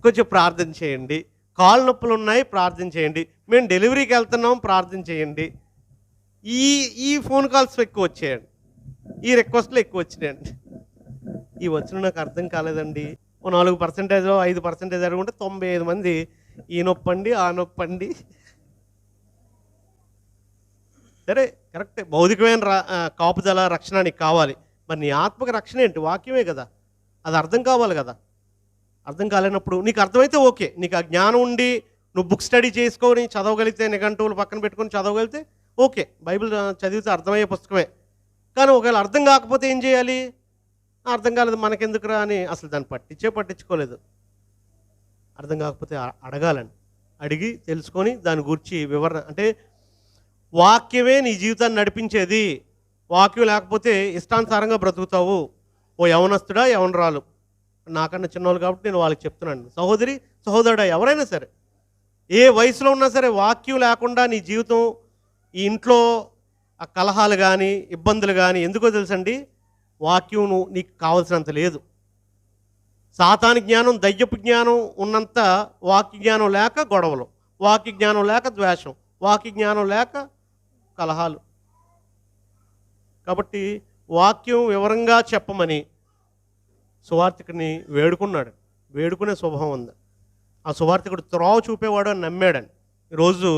కొంచెం ప్రార్థన చేయండి, కాళ్ళు నొప్పులు ఉన్నాయి, ప్రార్థన చేయండి, మేము డెలివరీకి వెళ్తున్నాం, ప్రార్థన చేయండి. ఈ ఫోన్ కాల్స్ ఎక్కువ వచ్చాయండి, ఈ రిక్వెస్ట్లు ఎక్కువ వచ్చినాయండి. ఈ వచ్చిన నాకు అర్థం కాలేదండి. ఓ 4% 5% అనుకుంటే 95 మంది ఈ నొప్పండి, ఆ నొప్పండి. సరే కరెక్టే, భౌతికమైన కాపుదల రక్షణ నీకు కావాలి. మరి నీ ఆత్మక రక్షణ ఏంటి? వాక్యమే కదా, అది అర్థం కావాలి కదా. అర్థం కాలేనప్పుడు నీకు అర్థమైతే ఓకే, నీకు ఆ జ్ఞానం ఉండి నువ్వు బుక్ స్టడీ చేసుకొని చదవగలిగితే, నిఘంటువులు పక్కన పెట్టుకొని చదవగలిగితే ఓకే, బైబిల్ చదివితే అర్థమయ్యే పుస్తకమే. కానీ ఒకవేళ అర్థం కాకపోతే ఏం చేయాలి? అర్థం కాలేదు మనకెందుకురా అని అసలు దాన్ని పట్టించుకోలేదు. అర్థం కాకపోతే అడగాలండి, అడిగి తెలుసుకొని దాని గురించి వివరణ. అంటే వాక్యమే నీ జీవితాన్ని నడిపించేది. వాక్యం లేకపోతే ఇష్టానుసారంగా బ్రతుకుతావు. ఓ యవనస్తుడా, యవనరాలు, నాకన్నా చిన్నవాళ్ళు కాబట్టి నేను వాళ్ళకి చెప్తున్నాను, సహోదరి సహోదరుడా, ఎవరైనా సరే ఏ వయసులో ఉన్నా సరే వాక్యం లేకుండా నీ జీవితం, ఈ ఇంట్లో ఆ కలహాలు కానీ ఇబ్బందులు కానీ, ఎందుకో తెలుసండి, వాక్యం నీకు కావాల్సినంత లేదు. సాతాని జ్ఞానం, దయ్యపు జ్ఞానం ఉన్నంత వాక్య జ్ఞానం లేక గొడవలు, వాక్య జ్ఞానం లేక ద్వేషం, వాక్య జ్ఞానం లేక కలహాలు. కాబట్టి వాక్యం వివరంగా చెప్పమని సువార్తికుని వేడుకున్నాడు. వేడుకునే స్వభావం ఉంది. ఆ సువార్తికుడు త్రోవ చూపేవాడు అని నమ్మాడని. ఈరోజు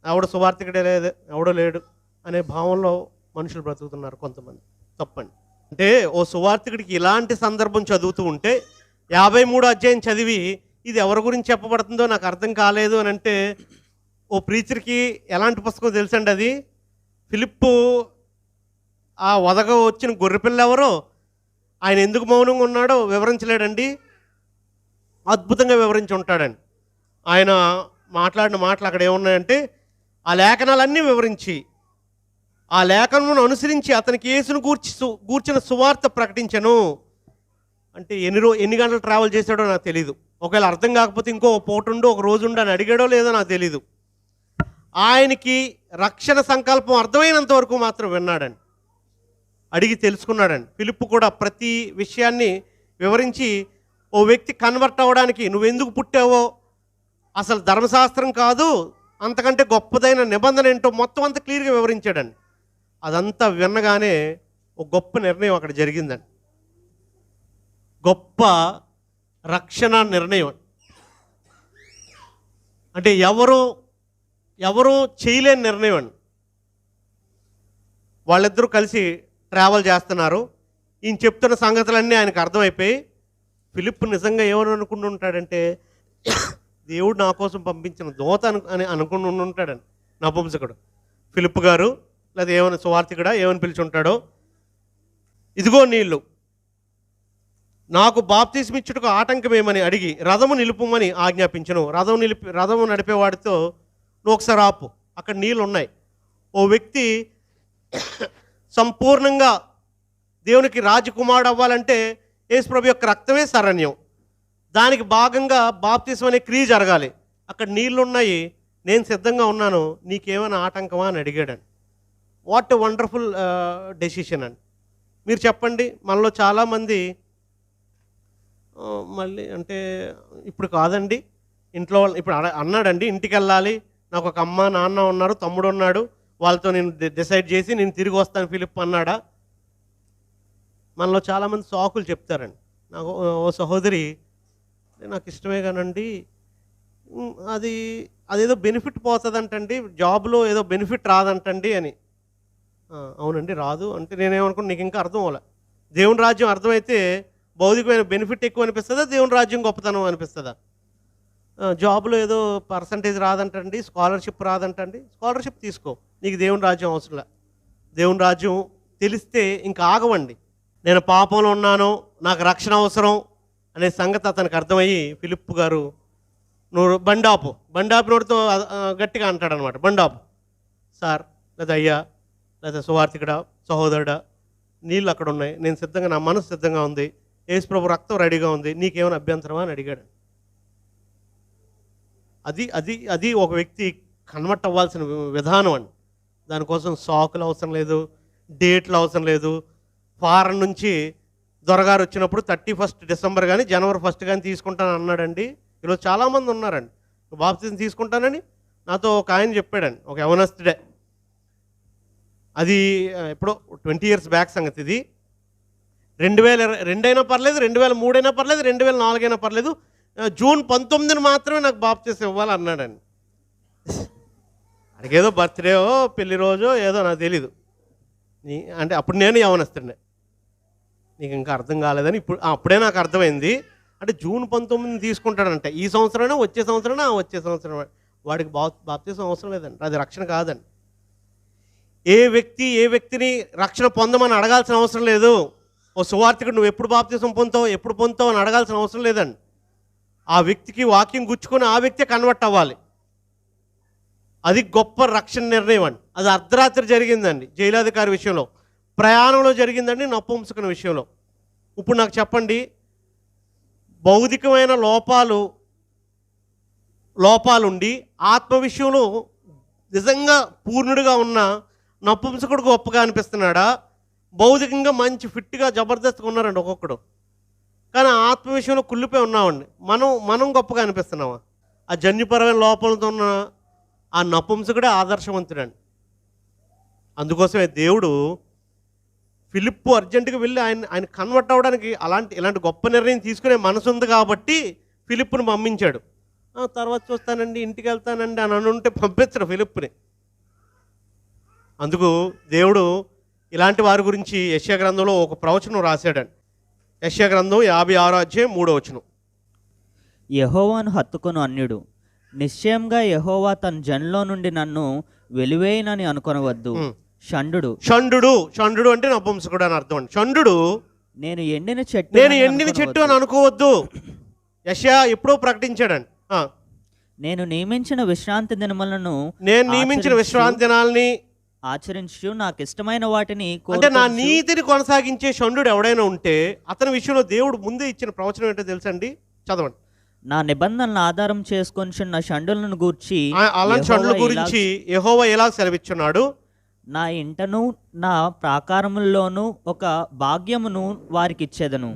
ఎవడ సువార్తికుడే లేదు, ఎవడో లేడు అనే భావంలో మనుషులు బ్రతుకుతున్నారు కొంతమంది. తప్పండి. అంటే ఓ సువార్తికుడికి ఇలాంటి సందర్భం చదువుతూ ఉంటే 53వ అధ్యాయం చదివి ఇది ఎవరి గురించి చెప్పబడుతుందో నాకు అర్థం కాలేదు అని అంటే, ఓ ప్రీచర్కి ఎలాంటి పుస్తకం తెలుసండి అది? ఫిలిప్పు ఆ వదగ వచ్చిన గొర్రెపిల్ల ఎవరో, ఆయన ఎందుకు మౌనంగా ఉన్నాడో వివరించలేడండి, అద్భుతంగా వివరించి ఉంటాడండి. ఆయన మాట్లాడిన మాటలు అక్కడ ఏమున్నాయంటే, ఆ లేఖనాలన్నీ వివరించి, ఆ లేఖనమును అనుసరించి అతనికి యేసును గూర్చిన సువార్త ప్రకటించను. అంటే ఎన్ని గంటలు ట్రావెల్ చేశాడో నాకు తెలీదు. ఒకవేళ అర్థం కాకపోతే ఇంకో పూటుండో ఒక రోజు ఉండి అని అడిగాడో లేదో నాకు తెలీదు. ఆయనకి రక్షణ సంకల్పం అర్థమైనంత వరకు మాత్రం విన్నాడండి, అడిగి తెలుసుకున్నాడండి. ఫిలిప్పు కూడా ప్రతి విషయాన్ని వివరించి, ఓ వ్యక్తి కన్వర్ట్ అవ్వడానికి నువ్వెందుకు పుట్టావో, అసలు ధర్మశాస్త్రం కాదు అంతకంటే గొప్పదైన నిబంధన ఏంటో మొత్తం అంతా క్లియర్గా వివరించాడండి. అదంతా వినగానే ఒక గొప్ప నిర్ణయం అక్కడ జరిగిందండి. గొప్ప రక్షణ నిర్ణయం. అంటే ఎవరు చేయలేని నిర్ణయం అండి. వాళ్ళిద్దరూ కలిసి ట్రావెల్ చేస్తున్నారు. ఈయన చెప్తున్న సంగతులన్నీ ఆయనకు అర్థమైపోయి, ఫిలిప్ నిజంగా ఏమని అనుకుంటూ ఉంటాడంటే, దేవుడు నా కోసం పంపించిన దోత అని అనుకుని ఉంటాడండి నపుంసకుడు. ఫిలిప్ గారు లేదా ఏమని సువార్తికుడా ఏమని పిలిచి ఉంటాడో, ఇదిగో నీళ్ళు, నాకు బాప్తిస్మిచ్చుటకు ఆటంకమేమని అడిగి రథము నిలుపుమని ఆజ్ఞాపించను. రథము నడిపేవాడితో నువ్వు ఒకసారి ఆపు, అక్కడ నీళ్ళు ఉన్నాయి. ఓ వ్యక్తి సంపూర్ణంగా దేవునికి రాజకుమారుడు అవ్వాలంటే యేసుప్రభు యొక్క రక్తమే శరణ్యం. దానికి భాగంగా బాప్తిసం అనే క్రియ జరగాలి. అక్కడ నీళ్ళు ఉన్నాయి, నేను సిద్ధంగా ఉన్నాను, నీకేమైనా ఆటంకమా అని అడిగాడండి. వాట్ ఎ వండర్ఫుల్ డెసిషన్ అండి. మీరు చెప్పండి, మనలో చాలామంది మళ్ళీ అంటే ఇప్పుడు కాదండి, ఇంట్లో ఇప్పుడు అన్నాడండి ఇంటికి వెళ్ళాలి, నాకు ఒక అమ్మ నాన్న ఉన్నారు, తమ్ముడు ఉన్నాడు, వాళ్ళతో నేను డిసైడ్ చేసి నేను తిరిగి వస్తాను ఫిలిప్ అన్నాడా? మనలో చాలామంది సాకులు చెప్తారండి. నాకు ఓ సహోదరి, నాకు ఇష్టమే కానండి, అది అదేదో బెనిఫిట్ పోతుందంటండి, జాబ్లో ఏదో బెనిఫిట్ రాదంటండి అని. అవునండి రాదు అంటే నేనేమనుకున్నా, నీకు ఇంకా అర్థం అవ్వలే. దేవుని రాజ్యం అర్థమైతే భౌతికమైన బెనిఫిట్ ఎక్కువ అనిపిస్తుందా, దేవుని రాజ్యం గొప్పతనం అనిపిస్తుందా? జాబ్లో ఏదో పర్సంటేజ్ రాదంటండి, స్కాలర్షిప్ రాదంటండి, స్కాలర్షిప్ తీసుకో, నీకు దేవుని రాజ్యం అవసరంలే. దేవుని రాజ్యం తెలిస్తే ఇంకా ఆగవండి. నేను పాపంలో ఉన్నాను, నాకు రక్షణ అవసరం అనే సంగతి అతనికి అర్థమయ్యి ఫిలిప్ గారు, నువ్వు బండాపినోడితో గట్టిగా అంటాడనమాట, బండాపు సార్, లేదా అయ్యా, లేదా సువార్థికుడా, సహోదరుడా, నీళ్ళు అక్కడ ఉన్నాయి, నేను సిద్ధంగా, నా మనసు సిద్ధంగా ఉంది, యేసుప్రభు రక్తం రెడీగా ఉంది, నీకేమైనా అభ్యంతరమా అని అడిగాడు. అది అది అది ఒక వ్యక్తి కన్వర్ట్ అవ్వాల్సిన విధానం అండి. దానికోసం సాకులు అవసరం లేదు, డేట్లు అవసరం లేదు. ఫారెన్ నుంచి దొరగారు వచ్చినప్పుడు 31 డిసెంబర్ కానీ జనవరి 1 కానీ తీసుకుంటాను అన్నాడండి. ఈరోజు చాలామంది ఉన్నారండి, బాప్తిజం తీసుకుంటానని నాతో ఒక ఆయన చెప్పాడండి, ఒక యవనస్తుడే. అది ఎప్పుడో 20 years బ్యాక్ సంగతి. ఇది 2002 అయినా పర్లేదు, 2003 అయినా పర్లేదు, 2004 అయినా పర్లేదు, జూన్ 19 మాత్రమే నాకు బాప్తిజం ఇవ్వాలి అన్నాడండి. అడిగేదో బర్త్డేయో పెళ్లి రోజో ఏదో నాకు తెలీదు. అంటే అప్పుడు నేను యవనస్తుండే, నీకు ఇంకా అర్థం కాలేదని ఇప్పుడు అప్పుడే నాకు అర్థమైంది. అంటే జూన్ 19 తీసుకుంటాడంటే ఈ సంవత్సరమైనా వచ్చే సంవత్సరమైనా వచ్చే సంవత్సరం, వాడికి బాప్తిజం అవసరం లేదండి, అది రక్షణ కాదండి. ఏ వ్యక్తిని రక్షణ పొందమని అడగాల్సిన అవసరం లేదు. ఓ సువార్థికుడు నువ్వు ఎప్పుడు బాప్తిజం ఎప్పుడు పొందుతావు అని అడగాల్సిన అవసరం లేదండి. ఆ వ్యక్తికి వాక్యం గుచ్చుకొని ఆ వ్యక్తే కన్వర్ట్ అవ్వాలి. అది గొప్ప రక్షణ నిర్ణయం అండి. అది అర్ధరాత్రి జరిగిందండి జైలాధికారి విషయంలో, ప్రయాణంలో జరిగిందండి నపుంసకుని విషయంలో. ఇప్పుడు నాకు చెప్పండి, భౌతికమైన లోపాలుండి ఆత్మ విషయంలో నిజంగా పూర్ణుడిగా ఉన్న నపుంసకుడు గొప్పగా అనిపిస్తున్నాడా? భౌతికంగా మంచి ఫిట్గా జబర్దస్త్గా ఉన్నారండి ఒక్కొక్కడు, కానీ ఆత్మ విషయంలో కుళ్ళిపోయి ఉన్నామండి. మనం గొప్పగా అనిపిస్తున్నామా? ఆ జన్యుపరమైన లోపాలతో ఉన్న ఆ నపుంసకుడే ఆదర్శవంతుడండి. అందుకోసమే దేవుడు ఫిలిప్పు అర్జెంటుగా వెళ్ళి ఆయన కన్వర్ట్ అవ్వడానికి ఇలాంటి గొప్ప నిర్ణయం తీసుకునే మనసు ఉంది కాబట్టి ఫిలిప్పుని పంపించాడు. తర్వాత చూస్తానండి, ఇంటికి వెళ్తానండి అని అనుంటే పంపించడు ఫిలిప్పుని. అందుకు దేవుడు ఇలాంటి వారి గురించి యెషయా గ్రంథంలో ఒక ప్రవచనం రాశాడండి. యెషయా గ్రంథం 56:3. యెహోవాను హత్తుకొను అన్యుడు, నిశ్చయంగా యెహోవా తన జన్లో నుండి నన్ను వెలివేయనని అనుకొనవద్దు. షండు అంటే నపుంసకుడు అని అర్థం అండి. షండు నేను ఎండిన చెట్టు అని అనుకోవద్దు. యెషయా ఎప్పుడో ప్రకటించాడండి. నేను నియమించిన విశ్రాంతి దినాలని ఆచరించు నాకు ఇష్టమైన వాటిని, అంటే నా నీతిని కొనసాగించే షండు ఎవడైనా ఉంటే అతని విషయంలో దేవుడు ముందే ఇచ్చిన ప్రవచనం ఏంటో తెలుసండి, చదవండి. నా నిబంధనలను ఆధారం చేసుకొని నా షండులను గూర్చి, అలాంటి షండుల గురించి యెహోవా ఎలా సెలవిచ్చున్నాడు? నా ఇంటను నా ప్రాకారముల్లోను ఒక భాగ్యమును వారికి ఇచ్చేదను.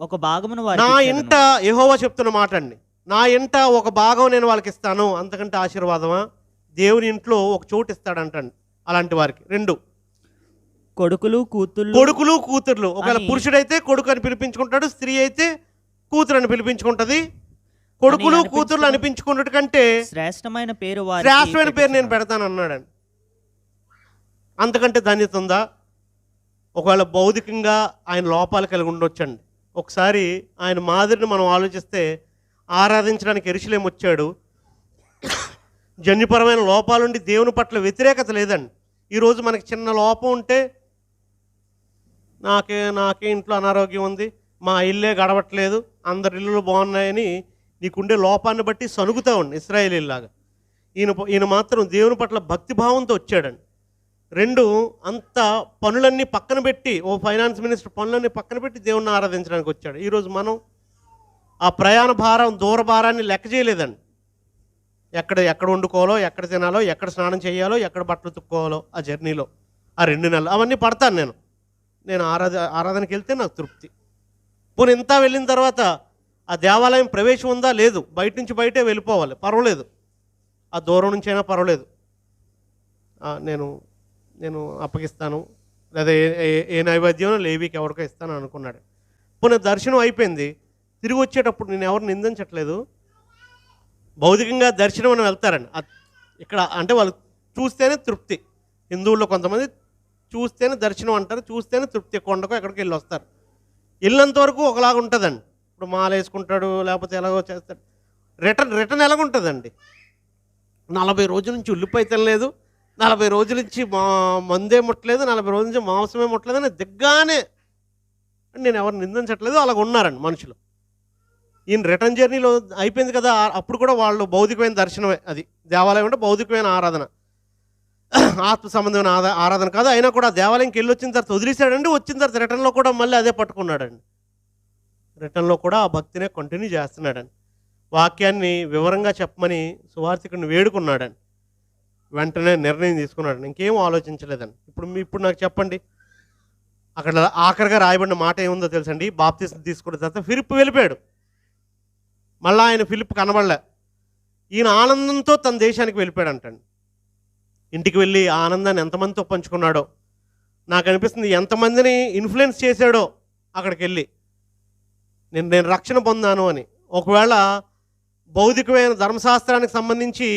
ఒక భాగమును నా ఇంట యెహోవా చెప్తున్న మాట అండి. నా ఇంట ఒక భాగం నేను వాళ్ళకి ఇస్తాను. అంతకంటే ఆశీర్వాదమా? దేవుని ఇంట్లో ఒక చోటు ఇస్తాడంటండి అలాంటి వారికి. 2 కొడుకులు కూతుర్లు. ఒకవేళ పురుషుడైతే కొడుకు అని పిలిపించుకుంటాడు, స్త్రీ అయితే కూతురు అని పిలిపించుకుంటది. కొడుకులు కూతుర్లు అనిపించుకున్నట్టు కంటే శ్రేష్టమైన పేరు నేను పెడతాను అన్నాడండి. అంతకంటే ధన్యత ఉందా? ఒకవేళ భౌతికంగా ఆయన లోపాలు కలిగి ఉండొచ్చండి. ఒకసారి ఆయన మాదిరిని మనం ఆలోచిస్తే, ఆరాధించడానికి యెరూషలేము వచ్చాడు. జన్యుపరమైన లోపాలుండి దేవుని పట్ల వ్యతిరేకత లేదండి. ఈరోజు మనకి చిన్న లోపం ఉంటే, నాకే ఇంట్లో అనారోగ్యం ఉంది, మా ఇల్లే గడవట్లేదు, అందరి ఇల్లులు బాగున్నాయని నీకుండే లోపాన్ని బట్టి సనుగుతా ఉండి ఇశ్రాయేలీలాగా. ఈయన మాత్రం దేవుని పట్ల భక్తిభావంతో వచ్చాడండి. 2 అంత పనులన్నీ పక్కన పెట్టి, ఓ ఫైనాన్స్ మినిస్టర్ పనులన్నీ పక్కన పెట్టి దేవుణ్ణి ఆరాధించడానికి వచ్చాడు. ఈరోజు మనం ఆ ప్రయాణ భారం, దూర భారాన్ని లెక్క చేయలేదండి. ఎక్కడ వండుకోవాలో, ఎక్కడ తినాలో, ఎక్కడ స్నానం చేయాలో, ఎక్కడ బట్టలు ఉతుక్కోవాలో ఆ జర్నీలో ఆ 2 నెలలు అవన్నీ పడతాను నేను. నేను ఆరాధనకి వెళ్తే నాకు తృప్తి. పోనీ ఇంత వెళ్ళిన తర్వాత ఆ దేవాలయం ప్రవేశం ఉందా? లేదు. బయట నుంచి బయటే వెళ్ళిపోవాలి, పర్వాలేదు. ఆ దూరం నుంచి అయినా పర్వాలేదు. నేను నేను అప్పగిస్తాను, లేదా ఏ నైవేద్యం లేవీకి ఎవరికో ఇస్తాను అనుకున్నాడు. పోనీ దర్శనం అయిపోయింది. తిరిగి వచ్చేటప్పుడు నేను ఎవరు నిందించట్లేదు. భౌతికంగా దర్శనం అని వెళ్తారండి. ఇక్కడ అంటే వాళ్ళు చూస్తేనే తృప్తి. హిందువుల్లో కొంతమంది చూస్తేనే దర్శనం అంటారు, చూస్తేనే తృప్తి. కొండకో ఎక్కడికి వెళ్ళి వస్తారు. వెళ్ళినంత వరకు ఒకలాగా ఉంటుందండి. ఇప్పుడు మాల వేసుకుంటాడు, లేకపోతే ఎలాగో చేస్తాడు. రిటర్న్ ఎలాగుంటుందండి? 40 రోజుల నుంచి ఉల్లిపాయ తినలేదు, 40 రోజుల నుంచి మందే ముట్టలేదు, 40 రోజుల నుంచి మాంసమే ముట్టలేదు అని దిగ్గానే. నేను ఎవరు నిందించట్లేదు, అలాగ ఉన్నారండి మనుషులు. ఈయన రిటర్న్ జర్నీలో అయిపోయింది కదా, అప్పుడు కూడా వాళ్ళు భౌతికమైన దర్శనమే. అది దేవాలయం అంటే భౌతికమైన ఆరాధన, ఆత్మ సంబంధమైన ఆరాధన కాదు. అయినా కూడా దేవాలయంకి వెళ్ళి వచ్చిన తర్వాత వదిలేశాడండి. వచ్చిన తర్వాత రిటర్న్లో కూడా మళ్ళీ అదే పట్టుకున్నాడండి. రిటర్న్లో కూడా ఆ భక్తినే కంటిన్యూ చేస్తున్నాడండి. వాక్యాన్ని వివరంగా చెప్పమని సువార్థికుడిని వేడుకున్నాడండి. వెంటనే నిర్ణయం తీసుకున్నాడండి, ఇంకేం ఆలోచించలేదండి. ఇప్పుడు నాకు చెప్పండి, అక్కడ ఆఖరిగా రాయబడిన మాట ఏముందో తెలుసండి? బాప్తిసం తీసుకున్న తర్వాత ఫిలిప్ వెళ్ళిపోయాడు. మళ్ళీ ఆయన ఫిలిప్ కనబడలే. ఈయన ఆనందంతో తన దేశానికి వెళ్ళిపోయాడు అంటండి. ఇంటికి వెళ్ళి ఆ ఆనందాన్ని ఎంతమందితో పంచుకున్నాడో నాకు అనిపిస్తుంది. ఎంతమందిని ఇన్ఫ్లుయెన్స్ చేశాడో అక్కడికి వెళ్ళి, నేను రక్షణ పొందాను అని. ఒకవేళ భౌతికమైన ధర్మశాస్త్రానికి సంబంధించి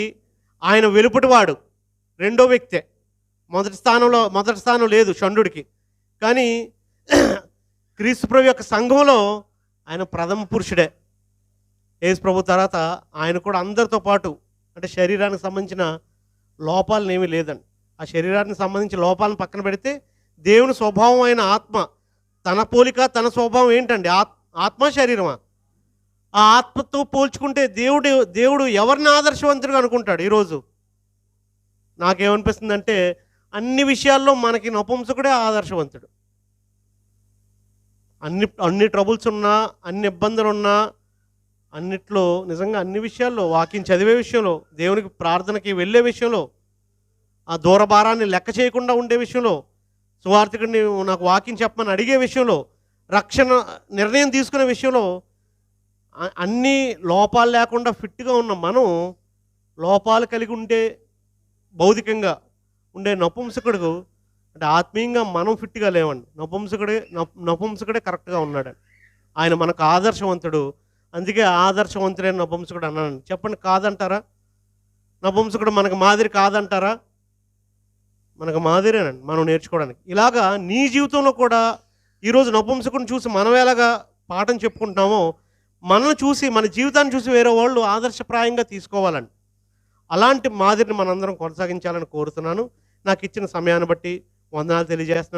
ఆయన వెలుపటివాడు, రెండో వ్యక్తే. మొదటి స్థానం లేదు షండుడికి. కానీ క్రీస్తుప్రభు యొక్క సంఘంలో ఆయన ప్రథమ పురుషుడే. యేసు ప్రభు తర్వాత ఆయన కూడా అందరితో పాటు, అంటే శరీరానికి సంబంధించిన లోపాలను ఏమీ లేదండి. ఆ శరీరానికి సంబంధించిన లోపాలను పక్కన పెడితే దేవుని స్వభావం అయిన ఆత్మ, తన పోలిక తన స్వభావం ఏంటండి? ఆత్మ శరీరమా? ఆ ఆత్మతో పోల్చుకుంటే దేవుడు ఎవరిని ఆదర్శవంతుడిగా అనుకుంటాడు? ఈరోజు నాకేమనిపిస్తుందంటే అన్ని విషయాల్లో మనకి నపుంసకుడే ఆదర్శవంతుడు. అన్ని ట్రబుల్స్ ఉన్నా, అన్ని ఇబ్బందులు ఉన్నా, అన్నిట్లో నిజంగా అన్ని విషయాల్లో, వాక్యం చదివే విషయంలో, దేవునికి ప్రార్థనకి వెళ్ళే విషయంలో, ఆ దూరభారాన్ని లెక్క చేయకుండా ఉండే విషయంలో, సువార్థికుడిని నాకు వాక్యం చెప్పమని అడిగే విషయంలో, రక్షణ నిర్ణయం తీసుకునే విషయంలో, అన్ని లోపాలు లేకుండా ఫిట్గా ఉన్న మనం లోపాలు కలిగి ఉండే, భౌతికంగా ఉండే నపుంసకుడు, అంటే ఆత్మీయంగా మనం ఫిట్గా లేవండి. నపుంసకుడే కరెక్ట్గా ఉన్నాడు. ఆయన మనకు ఆదర్శవంతుడు. అందుకే ఆదర్శవంతుడైన నపుంసకుడు అన్నాను. చెప్పండి, కాదంటారా? నపుంసకుడు మనకు మాదిరి కాదంటారా? మనకు మాదిరేనండి మనం నేర్చుకోవడానికి. ఇలాగా నీ జీవితంలో కూడా ఈరోజు నపుంసకుడిని చూసి మనం ఎలాగా పాఠం చెప్పుకుంటున్నామో, మనల్ని చూసి, మన జీవితాన్ని చూసి వేరే వాళ్ళు ఆదర్శప్రాయంగా తీసుకోవాలండి. అలాంటి మాదిరిని మనందరం కొనసాగించాలని కోరుతున్నాను. నాకు ఇచ్చిన సమయాన్ని బట్టి వందనాలు తెలియజేస్తున్నాను.